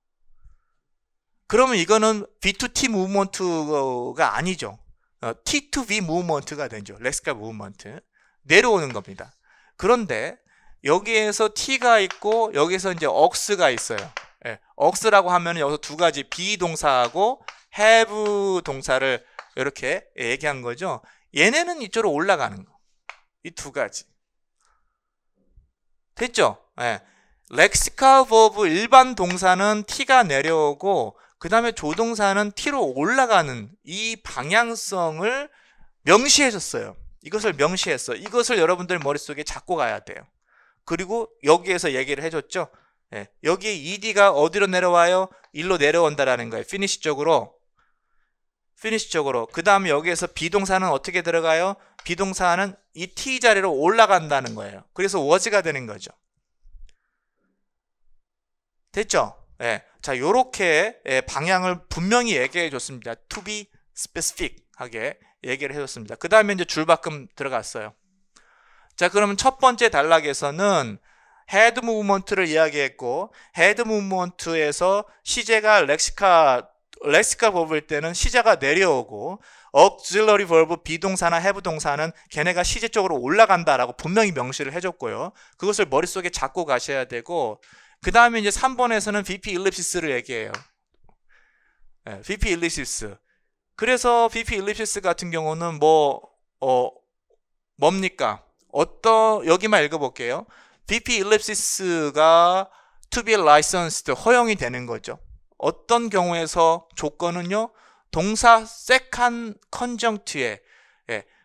그러면 이거는 B2T 무브먼트가 아니죠. T2V 무브먼트가 되죠. lexical 무브먼트. 내려오는 겁니다. 그런데 여기에서 T가 있고 여기서 이제 억스가 있어요. 억스라고 하면 여기서 두 가지 비동사하고 have 동사를 이렇게 얘기한 거죠. 얘네는 이쪽으로 올라가는 거. 이 두 가지. 됐죠? lexical verb 일반 동사는 T가 내려오고 그 다음에 조동사는 T로 올라가는 이 방향성을 명시해줬어요. 이것을 명시했어. 이것을 여러분들 머릿속에 잡고 가야 돼요. 그리고 여기에서 얘기를 해줬죠. 여기에 ED가 어디로 내려와요? 일로 내려온다라는 거예요. finish 쪽으로. 그 다음에 여기에서 비동사는 어떻게 들어가요? 비동사는 이 T 자리로 올라간다는 거예요. 그래서 was가 되는 거죠. 됐죠? 자, 요렇게 방향을 분명히 얘기해 줬습니다. to be specific 하게 얘기를 해줬습니다. 그 다음에 이제 줄바꿈 들어갔어요. 자, 그러면 첫 번째 단락에서는 head movement를 이야기했고, head movement에서 시제가 lexical verb일 때는 시제가 내려오고, auxiliary verb 비동사나 have 동사는 걔네가 시제 쪽으로 올라간다라고 분명히 명시를 해줬고요. 그것을 머릿속에 잡고 가셔야 되고, 그 다음에 이제 3번에서는 VP ellipsis를 얘기해요. VP ellipsis. 그래서 VP ellipsis 같은 경우는 뭡니까? 여기만 읽어볼게요. VP ellipsis가 to be licensed 허용이 되는 거죠. 어떤 경우에서 조건은요, 동사 second conjunct에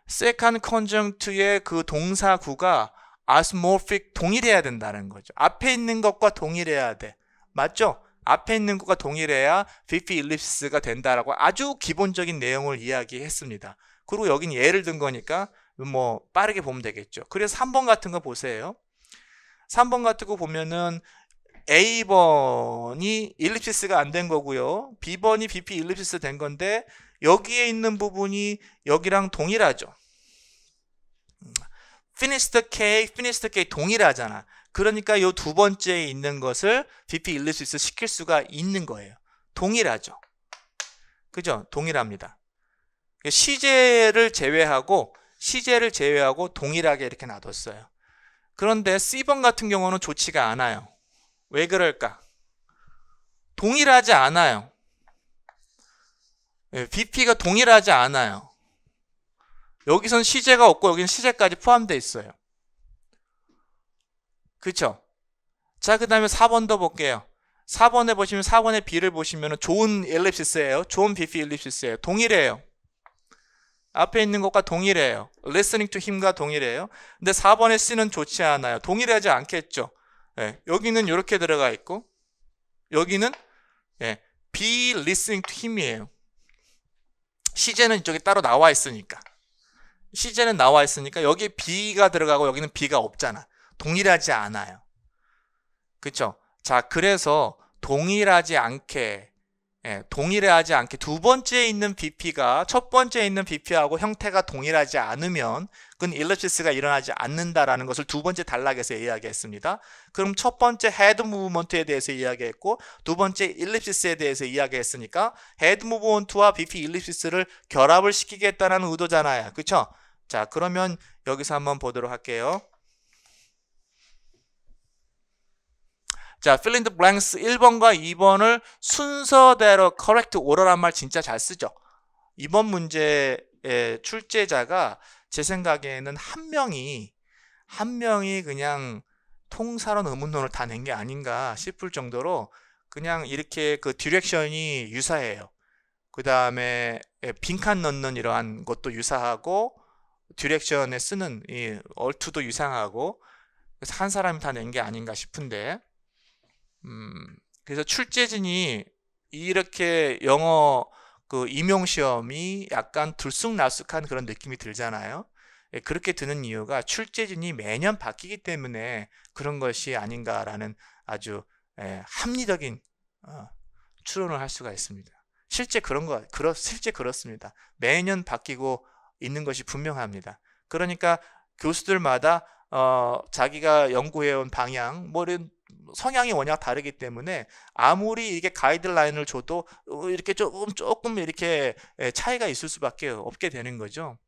second conjunct의 그 동사구가 isomorphic 동일해야 된다는 거죠. 앞에 있는 것과 동일해야 돼. 맞죠? 앞에 있는 것과 동일해야 VP ellipsis가 된다라고 아주 기본적인 내용을 이야기했습니다. 그리고 여긴 예를 든 거니까 뭐 빠르게 보면 되겠죠. 그래서 3번 같은 거 보세요. 3번 같은 거 보면은 A번이 일립시스가 안 된 거고요. B번이 VP 일립시스 된 건데 여기에 있는 부분이 여기랑 동일하죠. finished K 동일하잖아. 그러니까 이 두 번째에 있는 것을 VP 일립시스 시킬 수가 있는 거예요. 동일하죠. 그죠? 동일합니다. 시제를 제외하고 동일하게 이렇게 놔뒀어요. 그런데 C번 같은 경우는 좋지가 않아요. 왜 그럴까? 동일하지 않아요. VP가 동일하지 않아요. 여기선 시제가 없고 여기는 시제까지 포함되어 있어요. 그쵸? 자, 그 다음에 4번도 볼게요. 4번에 보시면 4번의 B를 보시면 좋은 엘립시스예요. 좋은 VP 엘립시스예요. 동일해요. 앞에 있는 것과 동일해요. listening to him과 동일해요. 근데 4번의 C는 좋지 않아요. 동일하지 않겠죠. 여기는 이렇게 들어가 있고 여기는 be listening to him이에요. 시제는 이쪽에 따로 나와 있으니까. 시제는 나와 있으니까 여기에 B가 들어가고 여기는 B가 없잖아. 동일하지 않아요. 그쵸? 자, 그래서 동일하지 않게 두 번째에 있는 BP가 첫 번째에 있는 BP하고 형태가 동일하지 않으면 그건 일립시스가 일어나지 않는다라는 것을 두 번째 단락에서 이야기했습니다. 그럼 첫 번째 헤드 무브먼트에 대해서 이야기했고 두 번째 일립시스에 대해서 이야기했으니까 헤드 무브먼트와 BP 일립시스를 결합을 시키겠다는 의도잖아요. 그렇죠? 자, 그러면 여기서 한번 보도록 할게요. 자, fill in the blanks 1번과 2번을 순서대로 correct order란 말 진짜 잘 쓰죠. 이번 문제의 출제자가 제 생각에는 한 명이 그냥 통사론 의문론을 다 낸 게 아닌가 싶을 정도로 그냥 이렇게 그 디렉션이 유사해요. 그 다음에 빈칸 넣는 이러한 것도 유사하고 디렉션에 쓰는 이 얼투도 유사하고 그래서 한 사람이 다 낸 게 아닌가 싶은데 그래서 출제진이 이렇게 영어 그 임용시험이 약간 들쑥날쑥한 그런 느낌이 들잖아요. 그렇게 드는 이유가 출제진이 매년 바뀌기 때문에 그런 것이 아닌가라는 아주 합리적인 추론을 할 수가 있습니다. 실제 그렇습니다. 매년 바뀌고 있는 것이 분명합니다. 그러니까 교수들마다 자기가 연구해온 방향, 뭐 이런 성향이 워낙 다르기 때문에 아무리 이게 가이드라인을 줘도 이렇게 조금 이렇게 차이가 있을 수밖에 없게 되는 거죠.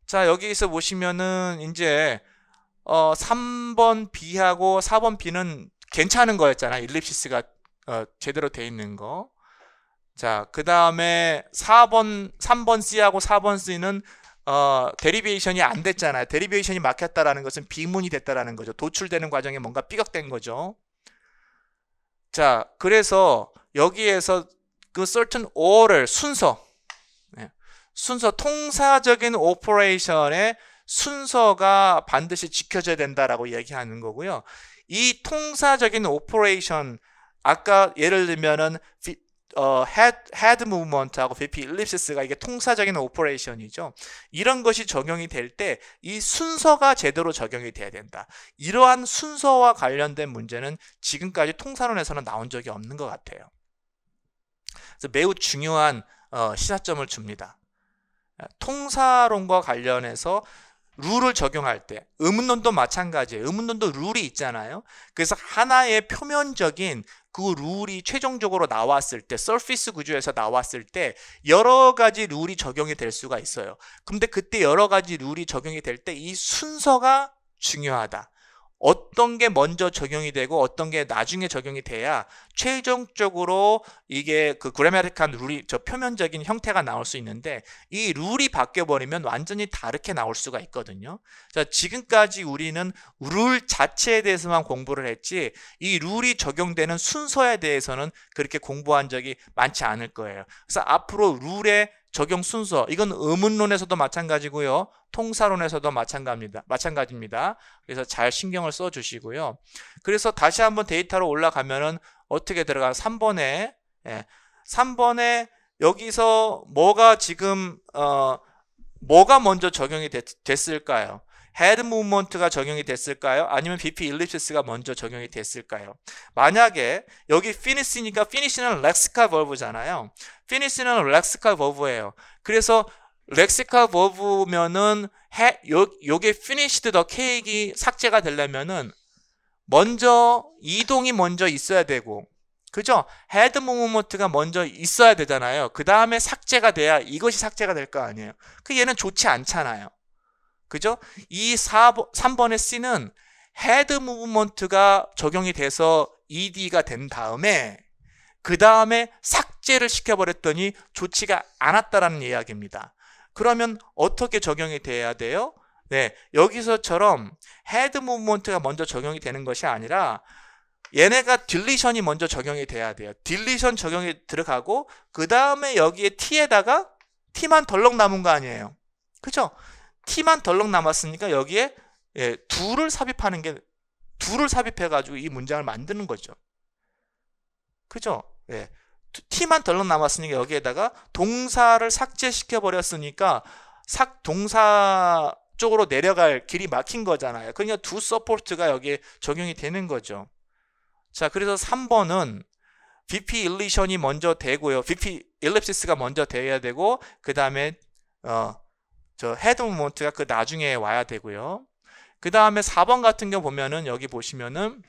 자, 여기서 보시면은 이제 3번 B하고 4번 B는 괜찮은 거였잖아요. 일립시스가 제대로 돼 있는 거. 자, 그 다음에 3번 C하고 4번 C는 데리베이션이 안 됐잖아요. 데리베이션이 막혔다라는 것은 비문이 됐다라는 거죠. 도출되는 과정에 뭔가 삐걱된 거죠. 자, 그래서 여기에서 그 certain order 순서 통사적인 오퍼레이션의 순서가 반드시 지켜져야 된다라고 얘기하는 거고요. 이 통사적인 오퍼레이션 아까 예를 들면은 헤드 무브먼트하고 VP 일립시스가 이게 통사적인 오퍼레이션이죠. 이런 것이 적용이 될 때 이 순서가 제대로 적용이 돼야 된다. 이러한 순서와 관련된 문제는 지금까지 통사론에서는 나온 적이 없는 것 같아요. 그래서 매우 중요한 시사점을 줍니다. 통사론과 관련해서 룰을 적용할 때 의문론도 마찬가지예요. 의문론도 룰이 있잖아요. 그래서 하나의 표면적인 그 룰이 최종적으로 나왔을 때 서피스 구조에서 나왔을 때 여러 가지 룰이 적용이 될 수가 있어요. 근데 그때 여러 가지 룰이 적용이 될 때 이 순서가 중요하다. 어떤 게 먼저 적용이 되고 어떤 게 나중에 적용이 돼야 최종적으로 이게 그 그래마티컬한 룰이 저 표면적인 형태가 나올 수 있는데, 이 룰이 바뀌어 버리면 완전히 다르게 나올 수가 있거든요. 자, 지금까지 우리는 룰 자체에 대해서만 공부를 했지 이 룰이 적용되는 순서에 대해서는 그렇게 공부한 적이 많지 않을 거예요. 그래서 앞으로 룰의 적용 순서, 이건 의문론에서도 마찬가지고요, 통사론에서도 마찬가지입니다. 그래서 잘 신경을 써 주시고요. 그래서 다시 한번 데이터로 올라가면은 어떻게 들어가? 3번에 3번에 여기서 뭐가 지금 뭐가 먼저 적용이 됐을까요? 헤드 무브먼트가 적용이 됐을까요? 아니면 BP 일립시스가 먼저 적용이 됐을까요? 만약에 여기 finishi니까 finish는 렉시컬 버브잖아요. finish는 렉시컬 버브예요. 그래서 렉시컬 버브면은 요게 finished the cake이 삭제가 되려면은 먼저 이동이 먼저 있어야 되고, 그죠? 헤드 무브먼트가 먼저 있어야 되잖아요. 그 다음에 삭제가 돼야 이것이 삭제가 될 거 아니에요. 그 얘는 좋지 않잖아요. 그죠? 이 3번의 C는 헤드 무브먼트가 적용이 돼서 ED가 된 다음에 그 다음에 삭제를 시켜버렸더니 좋지가 않았다라는 이야기입니다. 그러면 어떻게 적용이 돼야 돼요? 네, 여기서처럼 헤드 무브먼트가 먼저 적용이 되는 것이 아니라 얘네가 딜리션이 먼저 적용이 돼야 돼요. 딜리션 적용이 들어가고 그 다음에 여기에 T에다가 T만 덜렁 남은 거 아니에요. 그죠? T만 덜렁 남았으니까 여기에 둘을 삽입해가지고 이 문장을 만드는 거죠. 그죠? T만 덜렁 남았으니까 여기에다가 동사를 삭제시켜 버렸으니까 동사 쪽으로 내려갈 길이 막힌 거잖아요. 그러니까 두 서포트가 여기에 적용이 되는 거죠. 자, 그래서 3번은 BP 일리션이 먼저 되고요. BP 일립시스가 먼저 돼야 되고, 그 다음에 저 헤드 무브먼트가 그 나중에 와야 되고요. 그 다음에 4번 같은 경우 보면은 여기 보시면은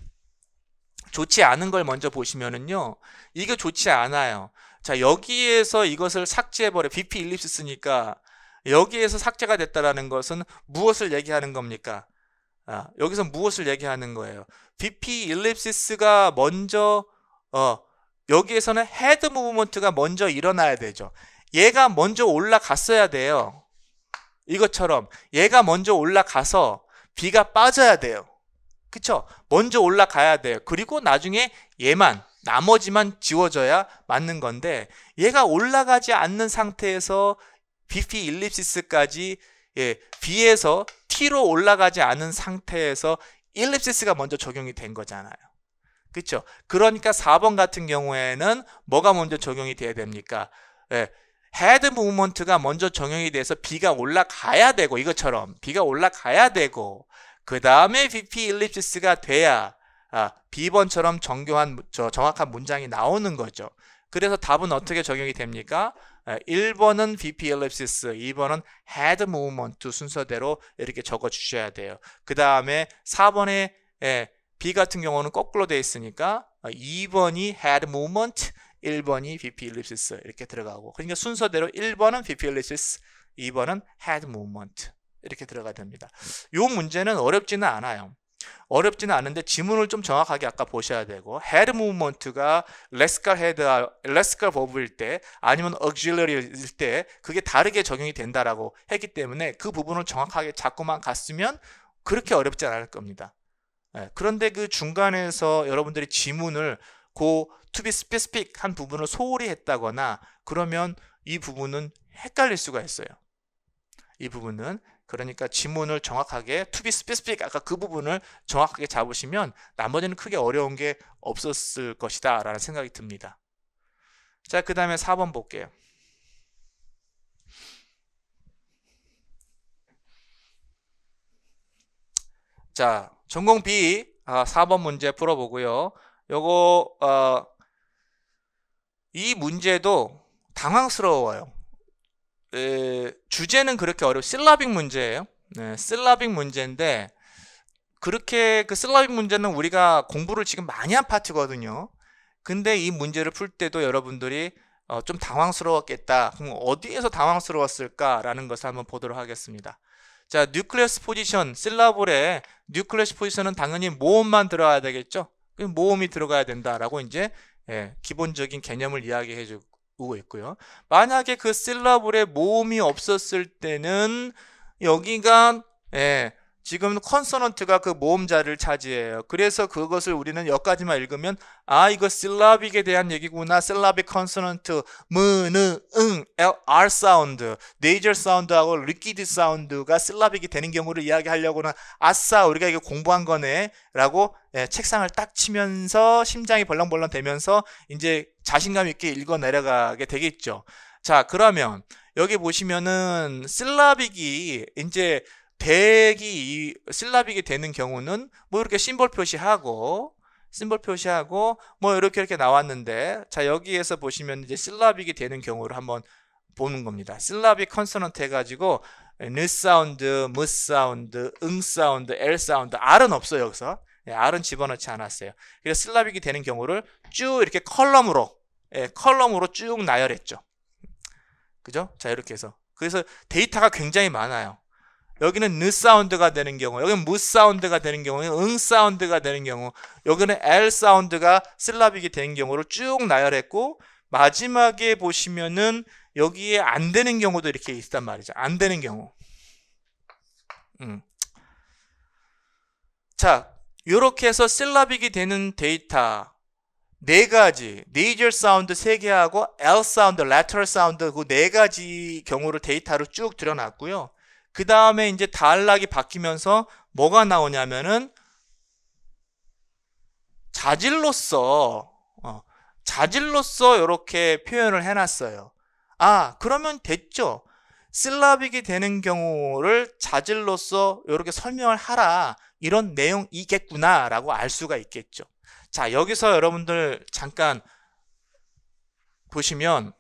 좋지 않은 걸 먼저 보시면은요, 이게 좋지 않아요. 자, 여기에서 이것을 삭제해버려. BP 일립시스니까 여기에서 삭제가 됐다라는 것은 무엇을 얘기하는 겁니까? 여기서 무엇을 얘기하는 거예요? BP 일립시스가 먼저 여기에서는 헤드 무브먼트가 먼저 일어나야 되죠. 얘가 먼저 올라갔어야 돼요. 이것처럼 얘가 먼저 올라가서 B가 빠져야 돼요. 그쵸? 먼저 올라가야 돼요. 그리고 나중에 나머지만 지워져야 맞는 건데, 얘가 올라가지 않는 상태에서 BP 일립시스까지 B에서 T로 올라가지 않은 상태에서 일립시스가 먼저 적용이 된 거잖아요. 그쵸? 그러니까 4번 같은 경우에는 뭐가 먼저 적용이 돼야 됩니까? 헤드 무브먼트가 먼저 적용이 돼서 B가 올라가야 되고, 이것처럼 B가 올라가야 되고, 그 다음에 BP 일립시스가 돼야 B번처럼 정확한 문장이 나오는 거죠. 그래서 답은 어떻게 적용이 됩니까? 1번은 BP 일립시스, 2번은 헤드 무브먼트 순서대로 이렇게 적어 주셔야 돼요. 그 다음에 4번에 B 같은 경우는 거꾸로 되어 있으니까 2번이 헤드 무브먼트, 1번이 BP 일립시스 이렇게 들어가고, 그러니까 순서대로 1번은 BP 일립시스, 2번은 헤드 무브먼트 이렇게 들어가야 됩니다. 이 문제는 어렵지는 않아요. 어렵지는 않은데 지문을 좀 정확하게 아까 보셔야 되고, 헤드 무브먼트가 렉시컬 버브일 때 아니면 auxiliary일 때 그게 다르게 적용이 된다라고 했기 때문에 그 부분을 정확하게 잡고만 갔으면 그렇게 어렵지 않을 겁니다. 그런데 그 중간에서 여러분들이 지문을 to be specific 한 부분을 소홀히 했다거나 그러면 이 부분은 헷갈릴 수가 있어요. 이 부분은 그러니까 지문을 정확하게 to be specific, 아까 그 부분을 정확하게 잡으시면 나머지는 크게 어려운 게 없었을 것이다 라는 생각이 듭니다. 자, 그 다음에 4번 볼게요. 자, 전공 B 4번 문제 풀어보고요. 요거 이 문제도 당황스러워요. 주제는 그렇게 실라빅 문제예요. 실라빅 문제인데, 그렇게 그 실라빅 문제는 우리가 공부를 지금 많이 한 파트거든요. 근데 이 문제를 풀 때도 여러분들이 좀 당황스러웠겠다. 그럼 어디에서 당황스러웠을까라는 것을 한번 보도록 하겠습니다. 자, 뉴클레스 포지션, 실라볼에 뉴클레스 포지션은 당연히 모음만 들어가야 되겠죠. 모음이 들어가야 된다라고 이제 기본적인 개념을 이야기해 주고 있고요. 만약에 그 실라볼에 모음이 없었을 때는 여기가 지금 컨소넌트가 그 모음자를 차지해요. 그래서 그것을 우리는 여기까지만 읽으면 이거 실라빅에 대한 얘기구나. 실라빅 컨소넌트 무, 느, 응, R 사운드, 네이저 사운드하고 리퀴드 사운드가 실라빅이 되는 경우를 이야기하려고는 아싸 우리가 이거 공부한 거네 라고 책상을 딱 치면서 심장이 벌렁벌렁 되면서 이제 자신감 있게 읽어 내려가게 되겠죠. 자, 그러면 여기 보시면은 실라빅이 이제 실라빅이 되는 경우는 뭐 이렇게 심볼 표시하고 뭐 이렇게 나왔는데, 자, 여기에서 보시면 이제 실라빅이 되는 경우를 한번 보는 겁니다. 실라빅 컨소넌트 해가지고 느 사운드, 무 사운드, 응 사운드, 엘 사운드, R은 없어요. 여기서 R은 집어넣지 않았어요. 그래서 실라빅이 되는 경우를 쭉 이렇게 컬럼으로 쭉 나열했죠. 그죠? 자, 이렇게 해서 그래서 데이터가 굉장히 많아요. 여기는 느 사운드가 되는 경우, 여기는 무 사운드가 되는 경우, 응 사운드가 되는 경우, 여기는 엘 사운드가 실라빅이 되는 경우를 쭉 나열했고, 마지막에 보시면은 여기에 안 되는 경우도 이렇게 있단 말이죠. 안 되는 경우. 자, 이렇게 해서 실라빅이 되는 데이터 4가지, 네이저 사운드 3개하고 엘 사운드, 레터럴 사운드 그 4가지 경우를 데이터로 쭉 들여놨고요. 그 다음에 이제 단락이 바뀌면서 뭐가 나오냐면은 자질로서 이렇게 표현을 해놨어요. 그러면 됐죠. 실라빅이 되는 경우를 자질로서 이렇게 설명을 하라, 이런 내용이겠구나 라고 알 수가 있겠죠. 자, 여기서 여러분들 잠깐 보시면,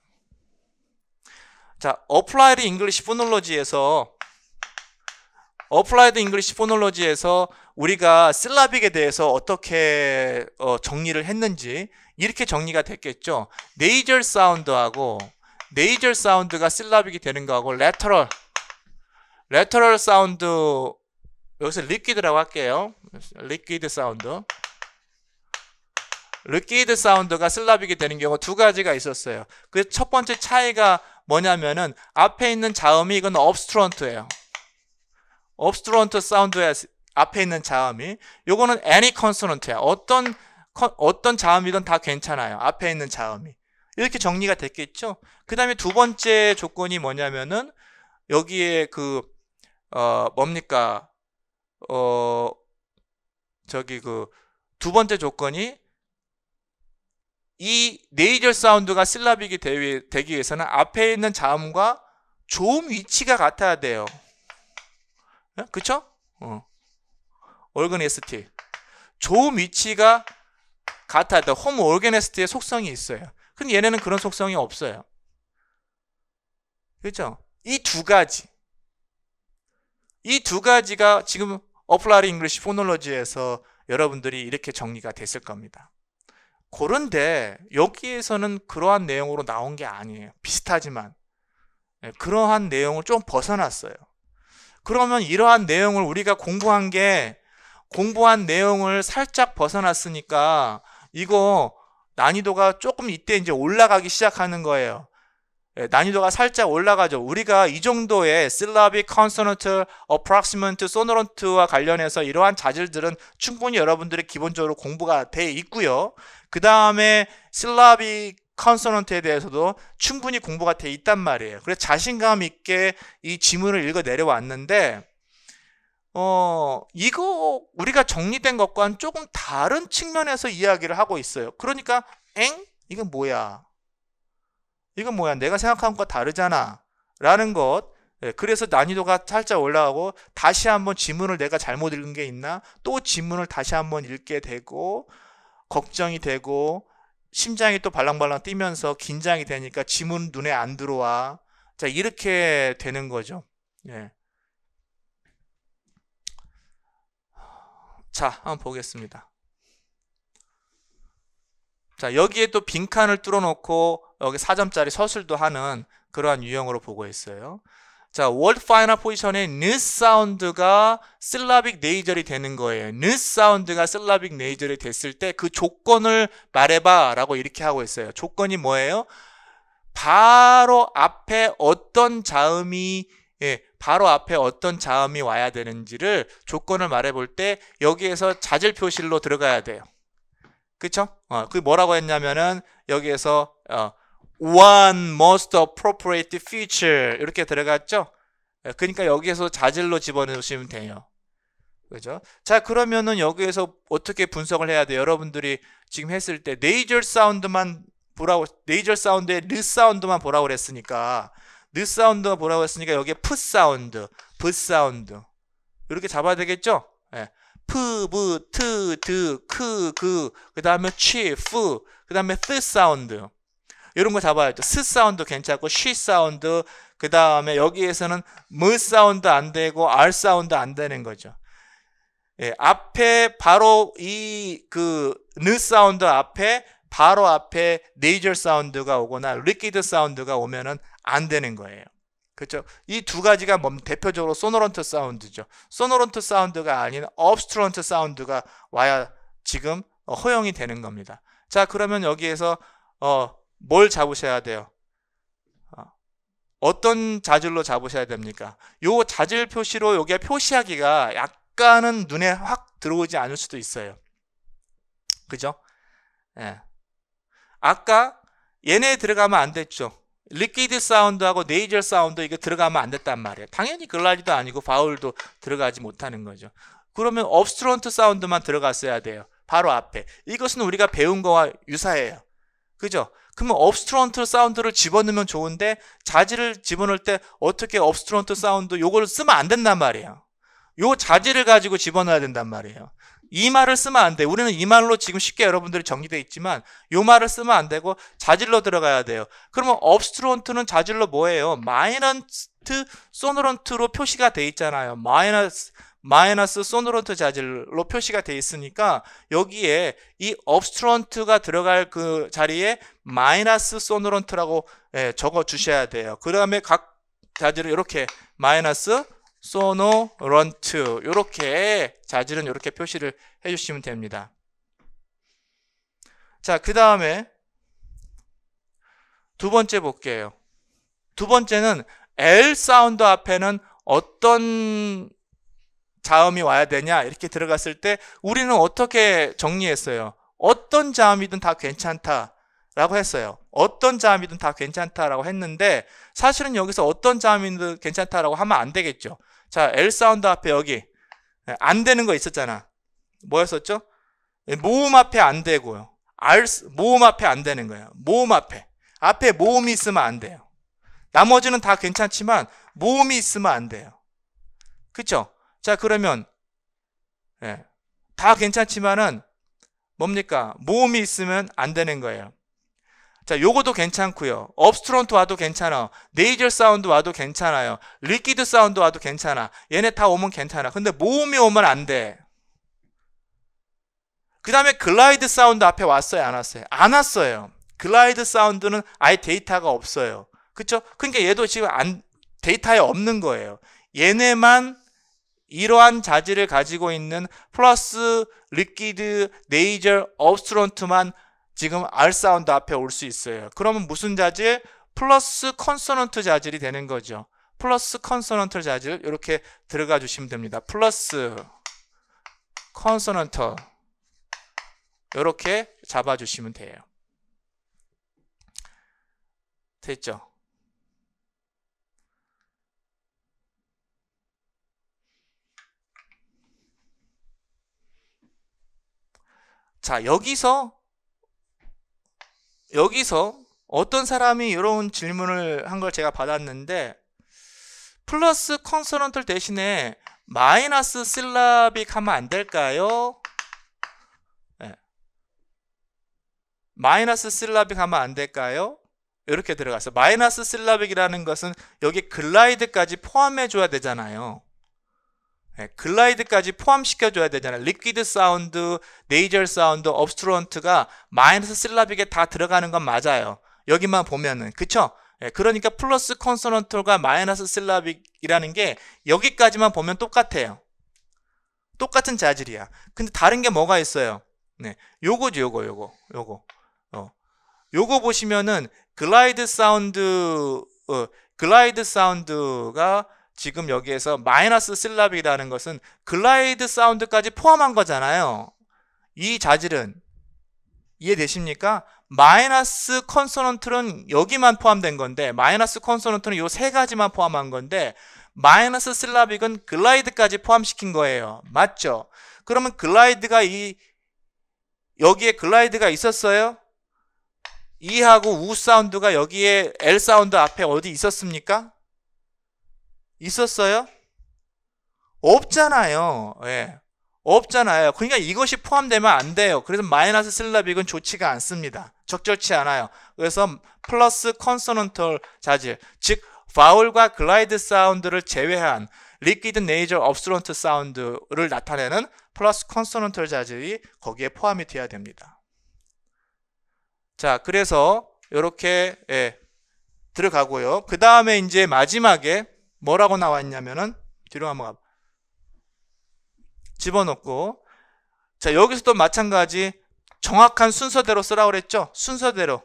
자, 어플라이드 잉글리시 포놀로지에서 우리가 실라빅에 대해서 어떻게 정리를 했는지 이렇게 정리가 됐겠죠. 네이저 사운드가 실라빅이 되는 거하고 레터럴 사운드, 여기서 리퀴드라고 할게요. 리퀴드 사운드가 실라빅이 되는 경우 2가지가 있었어요. 그 첫 번째 차이가 뭐냐면은 앞에 있는 자음이 이건 obstruent예요. obstruent 사운드의 앞에 있는 자음이, 요거는 any consonant야. 어떤 자음이든 다 괜찮아요. 앞에 있는 자음이. 이렇게 정리가 됐겠죠. 그 다음에 두 번째 조건이 뭐냐면은 여기에 두 번째 조건이 이 네이저 사운드가 실라빅이 되기 위해서는 앞에 있는 자음과 조음 위치가 같아야 돼요. 그쵸? organesty. 조음 위치가 같아야 돼. 홈 organest의 속성이 있어요. 근데 얘네는 그런 속성이 없어요. 그렇죠? 이 두 가지가 지금 어플라이드 잉글리시 포놀로지에서 여러분들이 이렇게 정리가 됐을 겁니다. 그런데 여기에서는 그러한 내용으로 나온 게 아니에요. 비슷하지만 그러한 내용을 좀 벗어났어요. 그러면 이러한 내용을 우리가 공부한 내용을 살짝 벗어났으니까 이거 난이도가 조금 이때 이제 올라가기 시작하는 거예요. 난이도가 살짝 올라가죠. 우리가 이 정도의 syllabic, consonant, approximant, sonorant와 관련해서 이러한 자질들은 충분히 여러분들이 기본적으로 공부가 돼 있고요. 그 다음에 syllabic, consonant에 대해서도 충분히 공부가 돼 있단 말이에요. 그래서 자신감 있게 이 지문을 읽어 내려왔는데 이거 우리가 정리된 것과는 조금 다른 측면에서 이야기를 하고 있어요. 그러니까 이건 뭐야? 내가 생각한 것과 다르잖아 라는 것. 그래서 난이도가 살짝 올라가고, 다시 한번 지문을 내가 잘못 읽은 게 있나, 또 지문을 다시 한번 읽게 되고, 걱정이 되고, 심장이 또 발랑발랑 뛰면서 긴장이 되니까 지문 눈에 안 들어와. 자, 이렇게 되는 거죠. 자, 한번 보겠습니다. 자, 여기에 또 빈칸을 뚫어놓고 여기 4점짜리 서술도 하는 그러한 유형으로 보고 있어요. 자, word final 포지션에 n 사운드가 실라빅 네이절이 되는 거예요. n 사운드가 실라빅 네이절이 됐을 때 그 조건을 말해봐 라고 이렇게 하고 있어요. 조건이 뭐예요? 바로 앞에 어떤 자음이 바로 앞에 어떤 자음이 와야 되는지를 조건을 말해볼 때 여기에서 자질 표실로 들어가야 돼요. 그쵸? 그 뭐라고 했냐면은 여기에서 one most appropriate feature 이렇게 들어갔죠? 그러니까 여기에서 자질로 집어넣으시면 돼요. 그죠? 자, 그러면은 여기에서 어떻게 분석을 해야 돼요? 여러분들이 지금 했을 때 네이절 사운드만 보라고, 네이절 사운드에 르 사운드만 보라고 그랬으니까 르 사운드가 보라고 했으니까 여기에 프 사운드, 브 사운드 이렇게 잡아야 되겠죠? 프, 브, 트, 드, 크, 그 다음에 취, 프, 그 다음에 스 사운드 이런 거 잡아야죠. 스 사운드 괜찮고 쉬 사운드, 그 다음에 여기에서는 무 사운드 안 되고 알 사운드 안 되는 거죠. 앞에 바로 이 느 사운드 앞에 바로 앞에 네이절 사운드가 오거나 리퀴드 사운드가 오면은 안 되는 거예요. 그렇죠? 이 두 가지가 대표적으로 소노런트 사운드죠. 소노런트 사운드가 아닌 업스트런트 사운드가 와야 지금 허용이 되는 겁니다. 자, 그러면 여기에서 뭘 잡으셔야 돼요? 어떤 자질로 잡으셔야 됩니까? 요 자질 표시로 여기에 표시하기가 약간은 눈에 확 들어오지 않을 수도 있어요. 그죠? 아까 얘네 들어가면 안 됐죠. 리퀴드 사운드하고 네이절 사운드 이거 들어가면 안 됐단 말이에요. 당연히 글라이드도 아니고 바울도 들어가지 못하는 거죠. 그러면 업스트런트 사운드만 들어갔어야 돼요. 바로 앞에. 이것은 우리가 배운 거와 유사해요. 그죠? 그러면 업스트런트 사운드를 집어넣으면 좋은데 자질을 집어넣을 때 어떻게 업스트런트 사운드 요걸 쓰면 안 된단 말이에요. 요 자질을 가지고 집어넣어야 된단 말이에요. 이 말을 쓰면 안 돼. 우리는 이 말로 지금 쉽게 여러분들이 정리되어 있지만 요 말을 쓰면 안 되고 자질로 들어가야 돼요. 그러면 업스트런트는 자질로 뭐예요? 마이너스 소노런트로 표시가 돼 있잖아요. 마이너스 소노런트 자질로 표시가 돼 있으니까 여기에 이 업스트런트가 들어갈 그 자리에 마이너스 소노런트라고 적어 주셔야 돼요. 그 다음에 각 자질을 이렇게 마이너스 소노런트 이렇게 자질은 이렇게 표시를 해주시면 됩니다. 자, 그 다음에 두 번째 볼게요. 두 번째는 L 사운드 앞에는 어떤 자음이 와야 되냐 이렇게 들어갔을 때 우리는 어떻게 정리했어요? 어떤 자음이든 다 괜찮다라고 했어요. 어떤 자음이든 다 괜찮다라고 했는데 사실은 여기서 어떤 자음이든 괜찮다라고 하면 안 되겠죠. 자, L 사운드 앞에 여기 안 되는 거 있었잖아. 뭐였었죠? 모음 앞에 안 되고요. 모음 앞에 안 되는 거예요. 모음 앞에 모음이 있으면 안 돼요. 나머지는 다 괜찮지만 모음이 있으면 안 돼요. 그쵸? 자, 그러면 다 괜찮지만은 뭡니까? 모음이 있으면 안 되는 거예요. 자, 요거도 괜찮고요. 업스트런트 와도 괜찮아. 네이절 사운드 와도 괜찮아요. 리퀴드 사운드 와도 괜찮아. 얘네 다 오면 괜찮아. 근데 모음이 오면 안 돼. 그 다음에 글라이드 사운드 앞에 왔어요? 안 왔어요? 안 왔어요. 글라이드 사운드는 아예 데이터가 없어요. 그쵸? 그러니까 얘도 지금 데이터에 없는 거예요. 얘네만 이러한 자질을 가지고 있는 플러스 리퀴드, 네이절, 업스트런트만 지금 R 사운드 앞에 올 수 있어요. 그러면 무슨 자질? 플러스 컨소넌트 자질이 되는 거죠. 플러스 컨소넌트 자질 이렇게 들어가 주시면 됩니다. 플러스 컨소넌트 이렇게 잡아 주시면 돼요. 됐죠? 자, 여기서 어떤 사람이 이런 질문을 한 걸 제가 받았는데 플러스 컨소넌트 대신에 마이너스 실라빅 하면 안 될까요? 마이너스 실라빅 하면 안 될까요? 이렇게 들어갔어요. 마이너스 실라빅이라는 것은 여기 글라이드까지 포함해 줘야 되잖아요. 글라이드까지 포함시켜줘야 되잖아요. 리퀴드 사운드, 네이절 사운드, 업스트런트가 마이너스 실라빅에 다 들어가는 건 맞아요. 여기만 보면은. 그쵸? 그러니까 플러스 컨소넌트가 마이너스 실라빅이라는 게 여기까지만 보면 똑같아요. 똑같은 자질이야. 근데 다른 게 뭐가 있어요? 요거죠, 요거. 요거 보시면은 글라이드 사운드가 지금 여기에서 마이너스 실라빅이라는 것은 글라이드 사운드까지 포함한 거잖아요. 이 자질은 이해되십니까? 마이너스 컨소넌트는 여기만 포함된 건데, 마이너스 컨소넌트는 요 세 가지만 포함한 건데, 마이너스 실라빅은 글라이드까지 포함시킨 거예요. 맞죠? 그러면 여기에 글라이드가 있었어요? 이하고 우 사운드가 여기에 L 사운드 앞에 어디 있었습니까? 있었어요? 없잖아요. 없잖아요. 그러니까 이것이 포함되면 안 돼요. 그래서 마이너스 실라빅은 좋지가 않습니다. 적절치 않아요. 그래서 플러스 컨소넌털 자질, 즉 바울과 글라이드 사운드를 제외한 리퀴드 네이저 업스론트 사운드를 나타내는 플러스 컨소넌털 자질이 거기에 포함이 돼야 됩니다. 자, 그래서 이렇게 들어가고요. 그 다음에 이제 마지막에 뭐라고 나왔냐면은 뒤로 한번 집어넣고, 자, 여기서도 마찬가지 정확한 순서대로 쓰라고 그랬죠? 순서대로.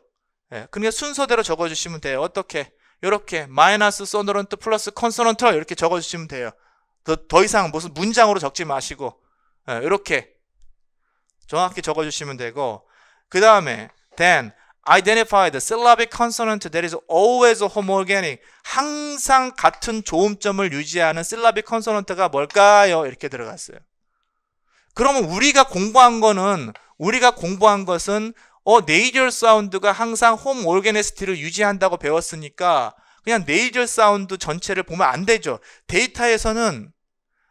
그러니까 순서대로 적어주시면 돼요. 어떻게? 이렇게 마이너스 소노런트 플러스 컨소넌트 이렇게 적어주시면 돼요. 더 이상 무슨 문장으로 적지 마시고 이렇게 정확히 적어주시면 되고, 그 다음에 then identify the syllabic consonant that is always homorganic. 항상 같은 조음점을 유지하는 syllabic consonant가 뭘까요? 이렇게 들어갔어요. 그러면 우리가 공부한 것은 네이절 사운드가 항상 홈 오르게니스티를 유지한다고 배웠으니까 그냥 네이절 사운드 전체를 보면 안 되죠. 데이터에서는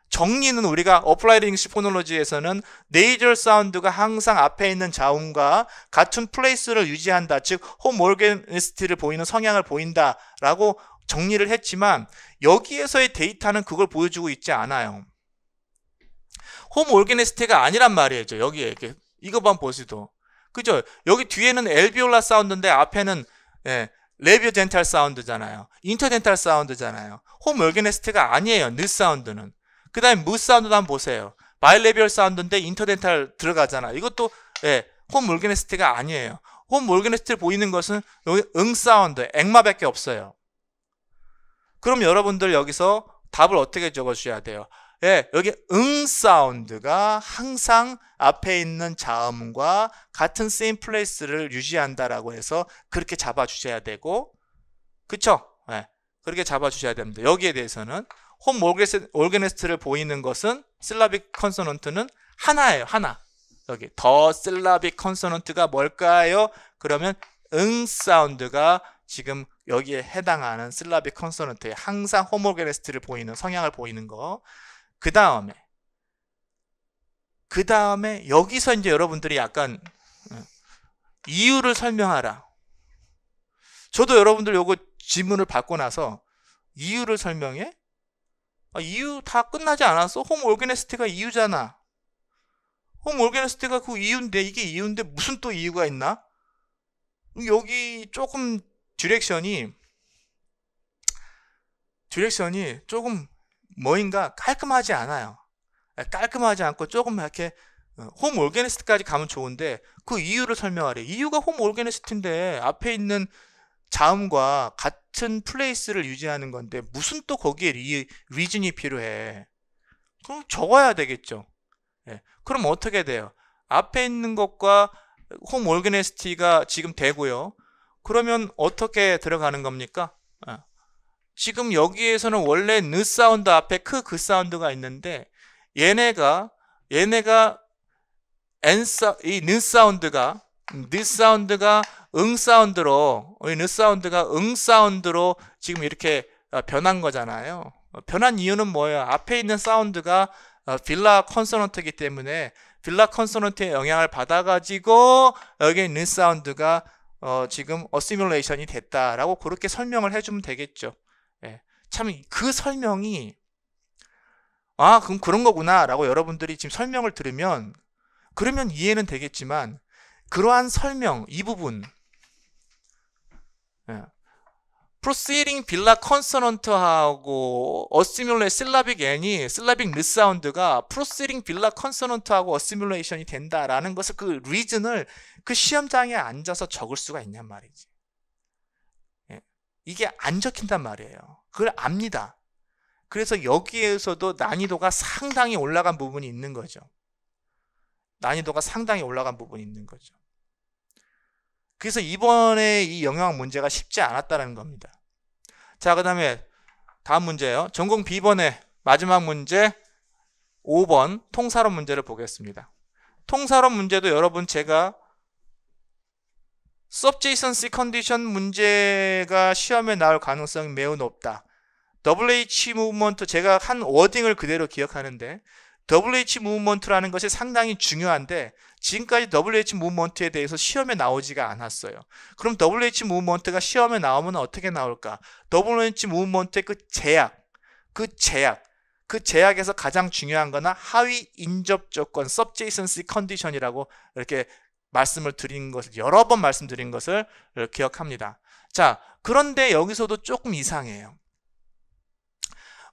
정리는 우리가 어플라이드 잉글리시 포놀로지에서는 네이절 사운드가 항상 앞에 있는 자음과 같은 플레이스를 유지한다. 즉 홈 오르게니스티를 보이는 성향을 보인다라고 정리를 했지만 여기에서의 데이터는 그걸 보여주고 있지 않아요. 홈 오르게니스티가 아니란 말이죠. 여기에 이거만 보시도. 그죠? 여기 뒤에는 엘비올라 사운드인데 앞에는 레비오덴탈 사운드잖아요. 인터덴탈 사운드잖아요. 홈 오르게니스티가 아니에요. 느 사운드는. 그 다음에 무 사운드도 한번 보세요. 바이레비얼 사운드인데 인터덴탈 들어가잖아. 이것도 홈 오르게니스티가 아니에요. 홈 오르게니스티를 보이는 것은 여기 응 사운드, 앵마밖에 없어요. 그럼 여러분들 여기서 답을 어떻게 적어주셔야 돼요? 여기 응 사운드가 항상 앞에 있는 자음과 같은 same place를 유지한다라고 해서 그렇게 잡아주셔야 되고, 그쵸? 그렇게 잡아주셔야 됩니다. 여기에 대해서는 홈 오르게니스트를 보이는 것은 실라빅 컨소넌트는 하나예요. 하나. 여기 더 실라빅 컨소넌트가 뭘까요? 그러면 응 사운드가 지금 여기에 해당하는 실라빅 컨소넌트에 항상 홈 오르게니스트를 보이는 성향을 보이는 거. 그 다음에 여기서 이제 여러분들이 약간 이유를 설명하라. 저도 여러분들 요거 질문을 받고 나서 이유를 설명해? 이유 다 끝나지 않았어? 홈 오르게니스트가 이유잖아. 홈 오르게니스트가 그 이유인데, 이게 이유인데 무슨 또 이유가 있나? 여기 조금 디렉션이 조금 뭐인가 깔끔하지 않아요. 깔끔하지 않고 조금 이렇게 홈 오르게니스트까지 가면 좋은데 그 이유를 설명하래. 이유가 홈 오르게니스트인데 앞에 있는 자음과 같은 플레이스를 유지하는 건데 무슨 또 거기에 리즌이 필요해. 그럼 적어야 되겠죠. 그럼 어떻게 돼요? 앞에 있는 것과 홈 오르게니스트가 지금 되고요. 그러면 어떻게 들어가는 겁니까? 지금 여기에서는 원래 느 사운드 앞에 그 사운드가 있는데 얘네가 이 느 사운드가 응 사운드로 지금 이렇게 변한 거잖아요. 변한 이유는 뭐예요? 앞에 있는 사운드가 빌라 컨소넌트이기 때문에 빌라 컨소넌트의 영향을 받아가지고 여기 느 사운드가 지금 어시뮬레이션이 됐다라고 그렇게 설명을 해주면 되겠죠. 참 그 설명이 그럼 그런 거구나 라고 여러분들이 지금 설명을 들으면 그러면 이해는 되겠지만 그러한 설명 이 부분 proceeding 빌라 컨소넌트하고 어시뮬레 실라빅 N이 실라빅 느 사운드가 proceeding 빌라 컨소넌트하고 어시뮬레이션이 된다라는 것을 그 리즌을 그 시험장에 앉아서 적을 수가 있냔 말이지. 예. 이게 안 적힌단 말이에요. 그걸 압니다. 그래서 여기에서도 난이도가 상당히 올라간 부분이 있는 거죠. 난이도가 상당히 올라간 부분이 있는 거죠. 그래서 이번에 이 영역 문제가 쉽지 않았다는 겁니다. 자, 그 다음에 다음 문제예요. 전공 B번의 마지막 문제 5번 통사론 문제를 보겠습니다. 통사론 문제도 여러분 제가 subjacency 컨디션 문제가 시험에 나올 가능성이 매우 높다. WH 무브먼트 제가 한 워딩을 그대로 기억하는데 WH 무브먼트라는 것이 상당히 중요한데 지금까지 WH 무브먼트에 대해서 시험에 나오지가 않았어요. 그럼 WH 무브먼트가 시험에 나오면 어떻게 나올까? WH 무브먼트의 그 제약에서 가장 중요한 거나 하위 인접 조건 subjacency 컨디션이라고 이렇게 말씀을 드린 것을 여러 번 말씀드린 것을 기억합니다. 자, 그런데 여기서도 조금 이상해요.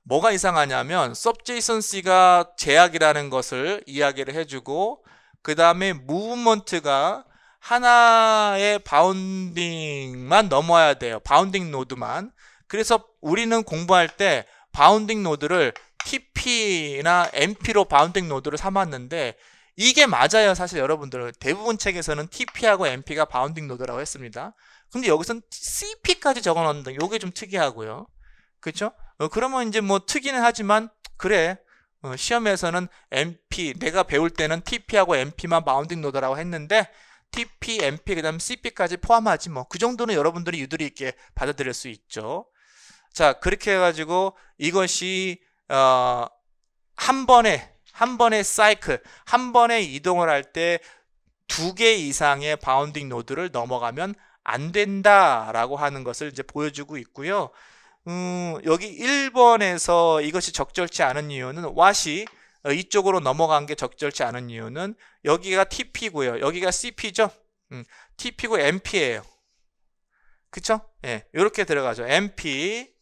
뭐가 이상하냐면 subjacency가 제약이라는 것을 이야기를 해주고 그 다음에 무브먼트가 하나의 바운딩만 넘어야 돼요. 바운딩 노드만. 그래서 우리는 공부할 때 바운딩 노드를 TP나 MP로 바운딩 노드를 삼았는데 이게 맞아요. 사실 여러분들 대부분 책에서는 TP하고 MP가 바운딩 노드라고 했습니다. 근데 여기서는 CP까지 적어놓는다. 이게 좀 특이하고요. 그렇죠? 그러면 이제 뭐 특이는 하지만 그래 시험에서는 MP 내가 배울 때는 TP하고 MP만 바운딩 노드라고 했는데 TP, MP 그 다음 CP까지 포함하지 뭐 그 정도는 여러분들이 유도리 있게 받아들일 수 있죠. 자, 그렇게 해가지고 이것이 한 번의 사이클, 한 번에 이동을 할 때 2개 이상의 바운딩 노드를 넘어가면 안 된다라고 하는 것을 이제 보여주고 있고요. 여기 1번에서 이것이 적절치 않은 이유는 what이 이쪽으로 넘어간 게 적절치 않은 이유는 여기가 TP고요. 여기가 CP죠. TP고 MP예요. 그쵸? 예, 이렇게 들어가죠. MP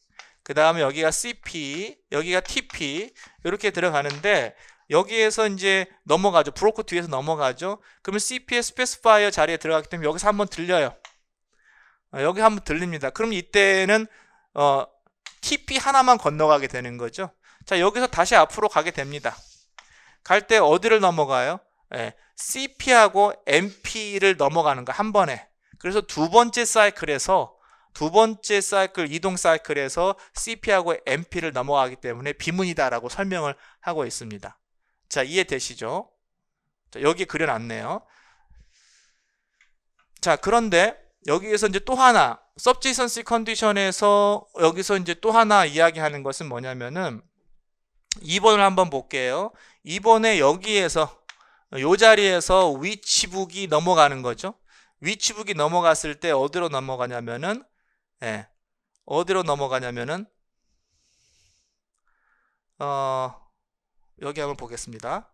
그 다음에 여기가 CP 여기가 TP 이렇게 들어가는데 여기에서 이제 넘어가죠. 브로커 뒤에서 넘어가죠. 그러면 CP의 스페시파이어 자리에 들어가기 때문에 여기서 한번 들려요. 여기 한번 들립니다. 그럼 이때는 TP 하나만 건너가게 되는 거죠. 자, 여기서 다시 앞으로 가게 됩니다. 갈 때 어디를 넘어가요? CP하고 MP를 넘어가는 거 한 번에. 그래서 두 번째 사이클에서 이동 사이클에서 CP하고 MP를 넘어가기 때문에 비문이다라고 설명을 하고 있습니다. 자, 이해되시죠? 자, 여기 그려놨네요. 자, 그런데 여기에서 이제 또 하나 subjacency 컨디션에서 여기서 이제 또 하나 이야기하는 것은 뭐냐면은 2번을 한번 볼게요. 2번에 여기에서 이 자리에서 위치북이 넘어가는 거죠. 위치북이 넘어갔을 때 어디로 넘어가냐면은 여기 한번 보겠습니다.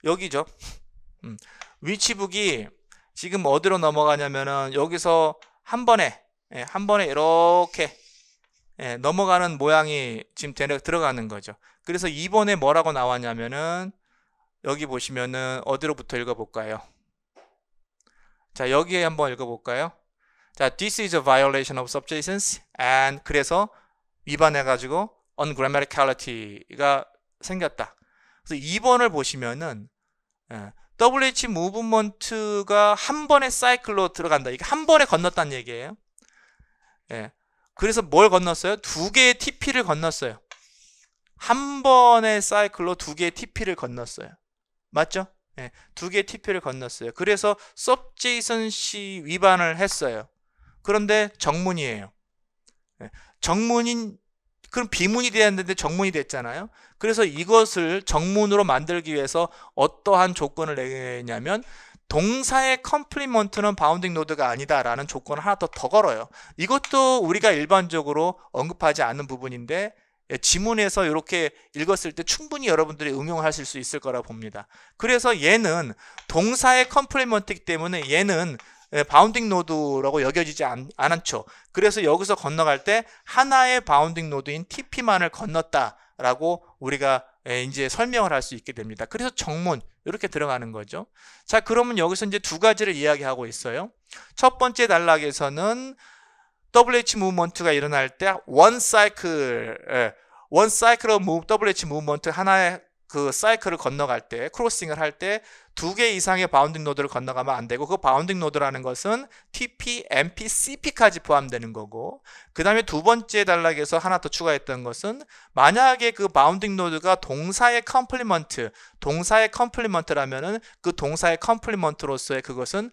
여기죠. 위치북이 지금 어디로 넘어가냐면은 여기서 한 번에 이렇게 넘어가는 모양이 지금 들어가는 거죠. 그래서 2번에 뭐라고 나왔냐면은 여기 보시면은 어디로부터 읽어볼까요? 자, 여기에 한번 읽어볼까요? 자, this is a violation of subjacency and 그래서 위반해가지고 ungrammatiality가 생겼다. 그래서 2번을 보시면은 WH 무브먼트가 한 번의 사이클로 들어간다. 이게 한 번에 건넜다는 얘기예요. 그래서 뭘 건넜어요? 2개의 TP를 건넜어요. 한 번의 사이클로 2개의 TP를 건넜어요. 맞죠? 2개의 TP를 건넜어요. 그래서 subjacency 위반을 했어요. 그런데 정문이에요. 그럼 비문이 돼야 되는데 정문이 됐잖아요. 그래서 이것을 정문으로 만들기 위해서 어떠한 조건을 내냐면 동사의 컴플리먼트는 바운딩 노드가 아니다라는 조건을 하나 더 걸어요. 이것도 우리가 일반적으로 언급하지 않는 부분인데 지문에서 이렇게 읽었을 때 충분히 여러분들이 응용하실 수 있을 거라 봅니다. 그래서 얘는 동사의 컴플리먼트이기 때문에 얘는 바운딩 노드라고 여겨지지 않죠. 그래서 여기서 건너갈 때 하나의 바운딩 노드인 TP만을 건넜다라고 우리가 이제 설명을 할 수 있게 됩니다. 그래서 정문 이렇게 들어가는 거죠. 자, 그러면 여기서 이제 두 가지를 이야기하고 있어요. 첫 번째 단락에서는 WH 무브먼트가 일어날 때 one cycle of WH 무브먼트 하나의 그 사이클을 건너갈 때, 크로싱을 할 때 두 개 이상의 바운딩 노드를 건너가면 안 되고, 그 바운딩 노드라는 것은 TP, MP, CP까지 포함되는 거고, 그 다음에 두 번째 단락에서 하나 더 추가했던 것은 만약에 그 바운딩 노드가 동사의 컴플리먼트라면은 그 동사의 컴플리먼트로서의 그것은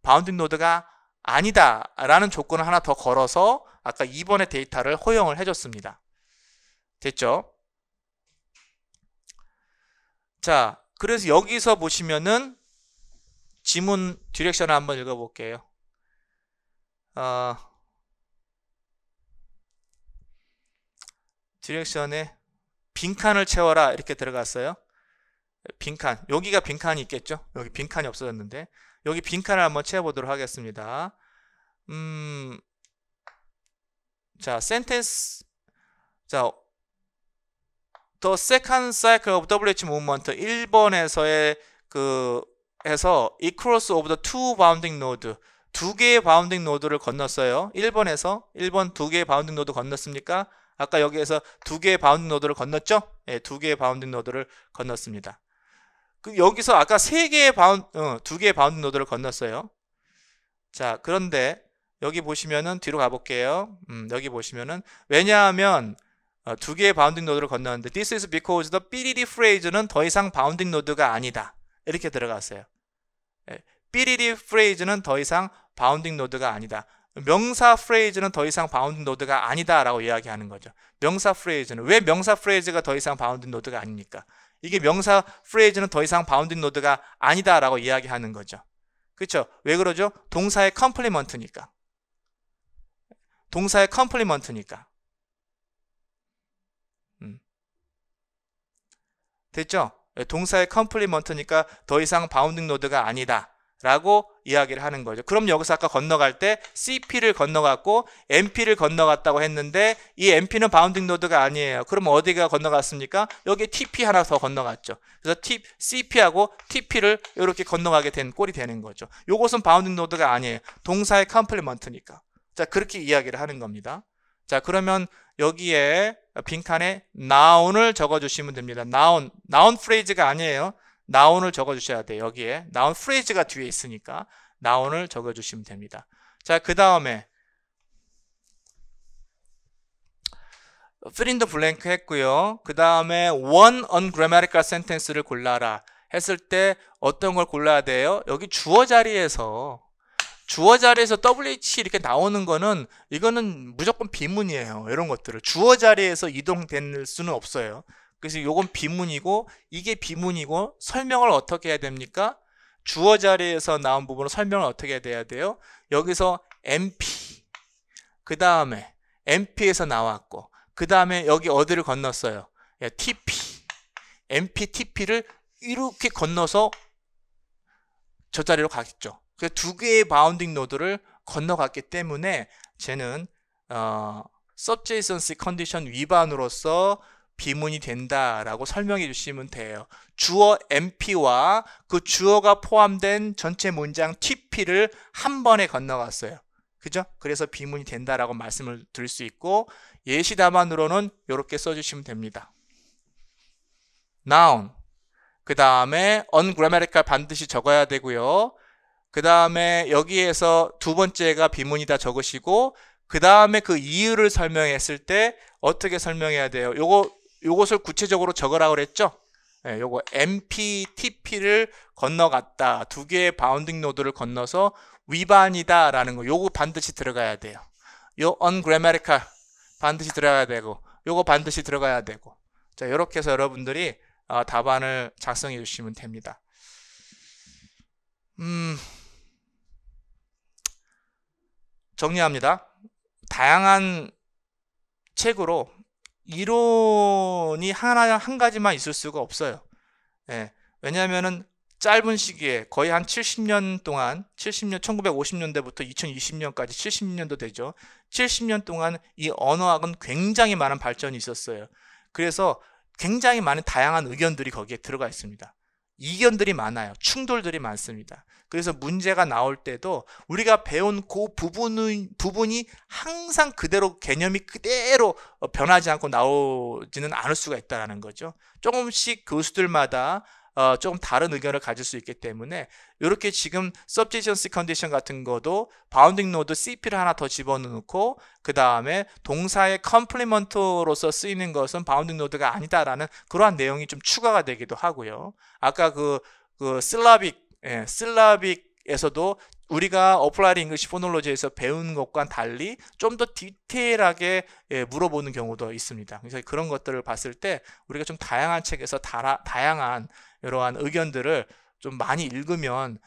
바운딩 노드가 아니다 라는 조건을 하나 더 걸어서 아까 2번의 데이터를 허용을 해줬습니다. 됐죠? 자, 그래서 여기서 보시면은 지문 디렉션을 한번 읽어볼게요. 디렉션에 빈칸을 채워라 이렇게 들어갔어요. 빈칸, 여기가 빈칸이 있겠죠? 여기 빈칸이 없어졌는데 여기 빈칸을 한번 채워보도록 하겠습니다. 자, 센텐스, 자, The second cycle of WH movement 1번에서의 해서 equals of the two bounding node 두 개의 바운딩 노드를 건넜어요. 1번 두 개의 바운딩 노드 건넜습니까? 아까 여기에서 두 개의 바운딩 노드를 건넜죠? 예, 두 개의 바운딩 노드를 건넜습니다. 여기서 아까 두 개의 바운딩 노드를 건넜어요. 자, 그런데 여기 보시면은 뒤로 가볼게요. 여기 보시면은 왜냐하면 두 개의 바운딩 노드를 건너는데 This is because the BDD phrase는 더 이상 바운딩 노드가 아니다. 이렇게 들어갔어요. BDD phrase는 더 이상 바운딩 노드가 아니다. 명사 phrase는 더 이상 바운딩 노드가 아니다 라고 이야기하는 거죠. 명사 phrase는 왜 명사 phrase가 더 이상 바운딩 노드가 아닙니까? 이게 명사 phrase는 더 이상 바운딩 노드가 아니다 라고 이야기하는 거죠. 그렇죠? 왜 그러죠? 동사의 컴플리먼트니까. 동사의 컴플리먼트니까. 됐죠? 동사의 컴플리먼트니까 더 이상 바운딩 노드가 아니다 라고 이야기를 하는 거죠. 그럼 여기서 아까 건너갈 때 CP를 건너갔고 MP를 건너갔다고 했는데 이 MP는 바운딩 노드가 아니에요. 그럼 어디가 건너갔습니까? 여기 TP 하나 더 건너갔죠. 그래서 CP하고 TP를 이렇게 건너가게 된 꼴이 되는 거죠. 요것은 바운딩 노드가 아니에요. 동사의 컴플리먼트니까. 자, 그렇게 이야기를 하는 겁니다. 자, 그러면 여기에 빈칸에 noun을 적어주시면 됩니다. noun phrase가 아니에요. noun을 적어주셔야 돼요. 여기에 noun phrase가 뒤에 있으니까 noun을 적어주시면 됩니다. 자, 그 다음에 fill in the blank 했고요. 그 다음에 one ungrammatical sentence를 골라라 했을 때 어떤 걸 골라야 돼요? 여기 주어 자리에서 WH 이렇게 나오는 거는 이거는 무조건 비문이에요. 이런 것들을 주어 자리에서 이동될 수는 없어요. 그래서 이건 비문이고 이게 비문이고 설명을 어떻게 해야 됩니까? 주어 자리에서 나온 부분을 설명을 어떻게 해야 돼요? 여기서 MP 그 다음에 MP에서 나왔고 그 다음에 여기 어디를 건넜어요? TP MP, TP를 이렇게 건너서 저 자리로 가겠죠. 두 개의 바운딩 노드를 건너갔기 때문에 쟤는 subjacency 컨디션 위반으로서 비문이 된다라고 설명해 주시면 돼요. 주어 MP와 그 주어가 포함된 전체 문장 TP를 한 번에 건너갔어요. 그죠? 그래서 비문이 된다라고 말씀을 드릴 수 있고 예시 답안으로는 이렇게 써주시면 됩니다. noun 그 다음에 ungrammatical 반드시 적어야 되고요. 그 다음에 여기에서 두 번째가 비문이다 적으시고 그 다음에 그 이유를 설명했을 때 어떻게 설명해야 돼요? 요것을 구체적으로 적으라고 그랬죠? 네, 요거 MP, TP를 건너갔다. 두 개의 바운딩 노드를 건너서 위반이다 라는 거 요거 반드시 들어가야 돼요. 요 ungrammatical 반드시 들어가야 되고 요거 반드시 들어가야 되고 자, 이렇게 해서 여러분들이 답안을 작성해 주시면 됩니다. 정리합니다. 다양한 책으로 이론이 한 가지만 있을 수가 없어요. 예, 왜냐하면은 짧은 시기에 거의 한 70년 동안 1950년대부터 2020년까지 70년도 되죠. 70년 동안 이 언어학은 굉장히 많은 발전이 있었어요. 그래서 굉장히 많은 다양한 의견들이 거기에 들어가 있습니다. 이견들이 많아요. 충돌들이 많습니다. 그래서 문제가 나올 때도 우리가 배운 그 부분이 항상 그대로 개념이 그대로 변하지 않고 나오지는 않을 수가 있다는 거죠. 조금씩 교수들마다 조금 다른 의견을 가질 수 있기 때문에 이렇게 지금 subjacent condition 같은 거도 바운딩 노드 CP를 하나 더 집어넣고 그 다음에 동사의 컴플리먼트로서 쓰이는 것은 바운딩 노드가 아니다라는 그러한 내용이 좀 추가가 되기도 하고요. 아까 그 슬라빅에서도 우리가 어플라이드 잉글리시 포놀로지에서 배운 것과는 달리 좀 더 디테일하게 물어보는 경우도 있습니다. 그래서 그런 것들을 봤을 때 우리가 좀 다양한 책에서 다양한 이러한 의견들을 좀 많이 읽으면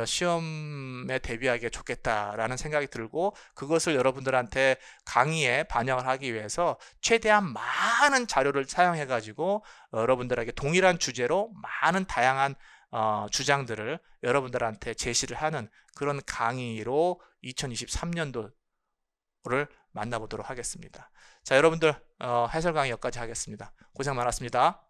시험에 대비하기에 좋겠다라는 생각이 들고, 그것을 여러분들한테 강의에 반영을 하기 위해서 최대한 많은 자료를 사용해 가지고 여러분들에게 동일한 주제로 많은 다양한 주장들을 여러분들한테 제시를 하는 그런 강의로 2023년도를 만나보도록 하겠습니다. 자, 여러분들 해설 강의 여기까지 하겠습니다. 고생 많았습니다.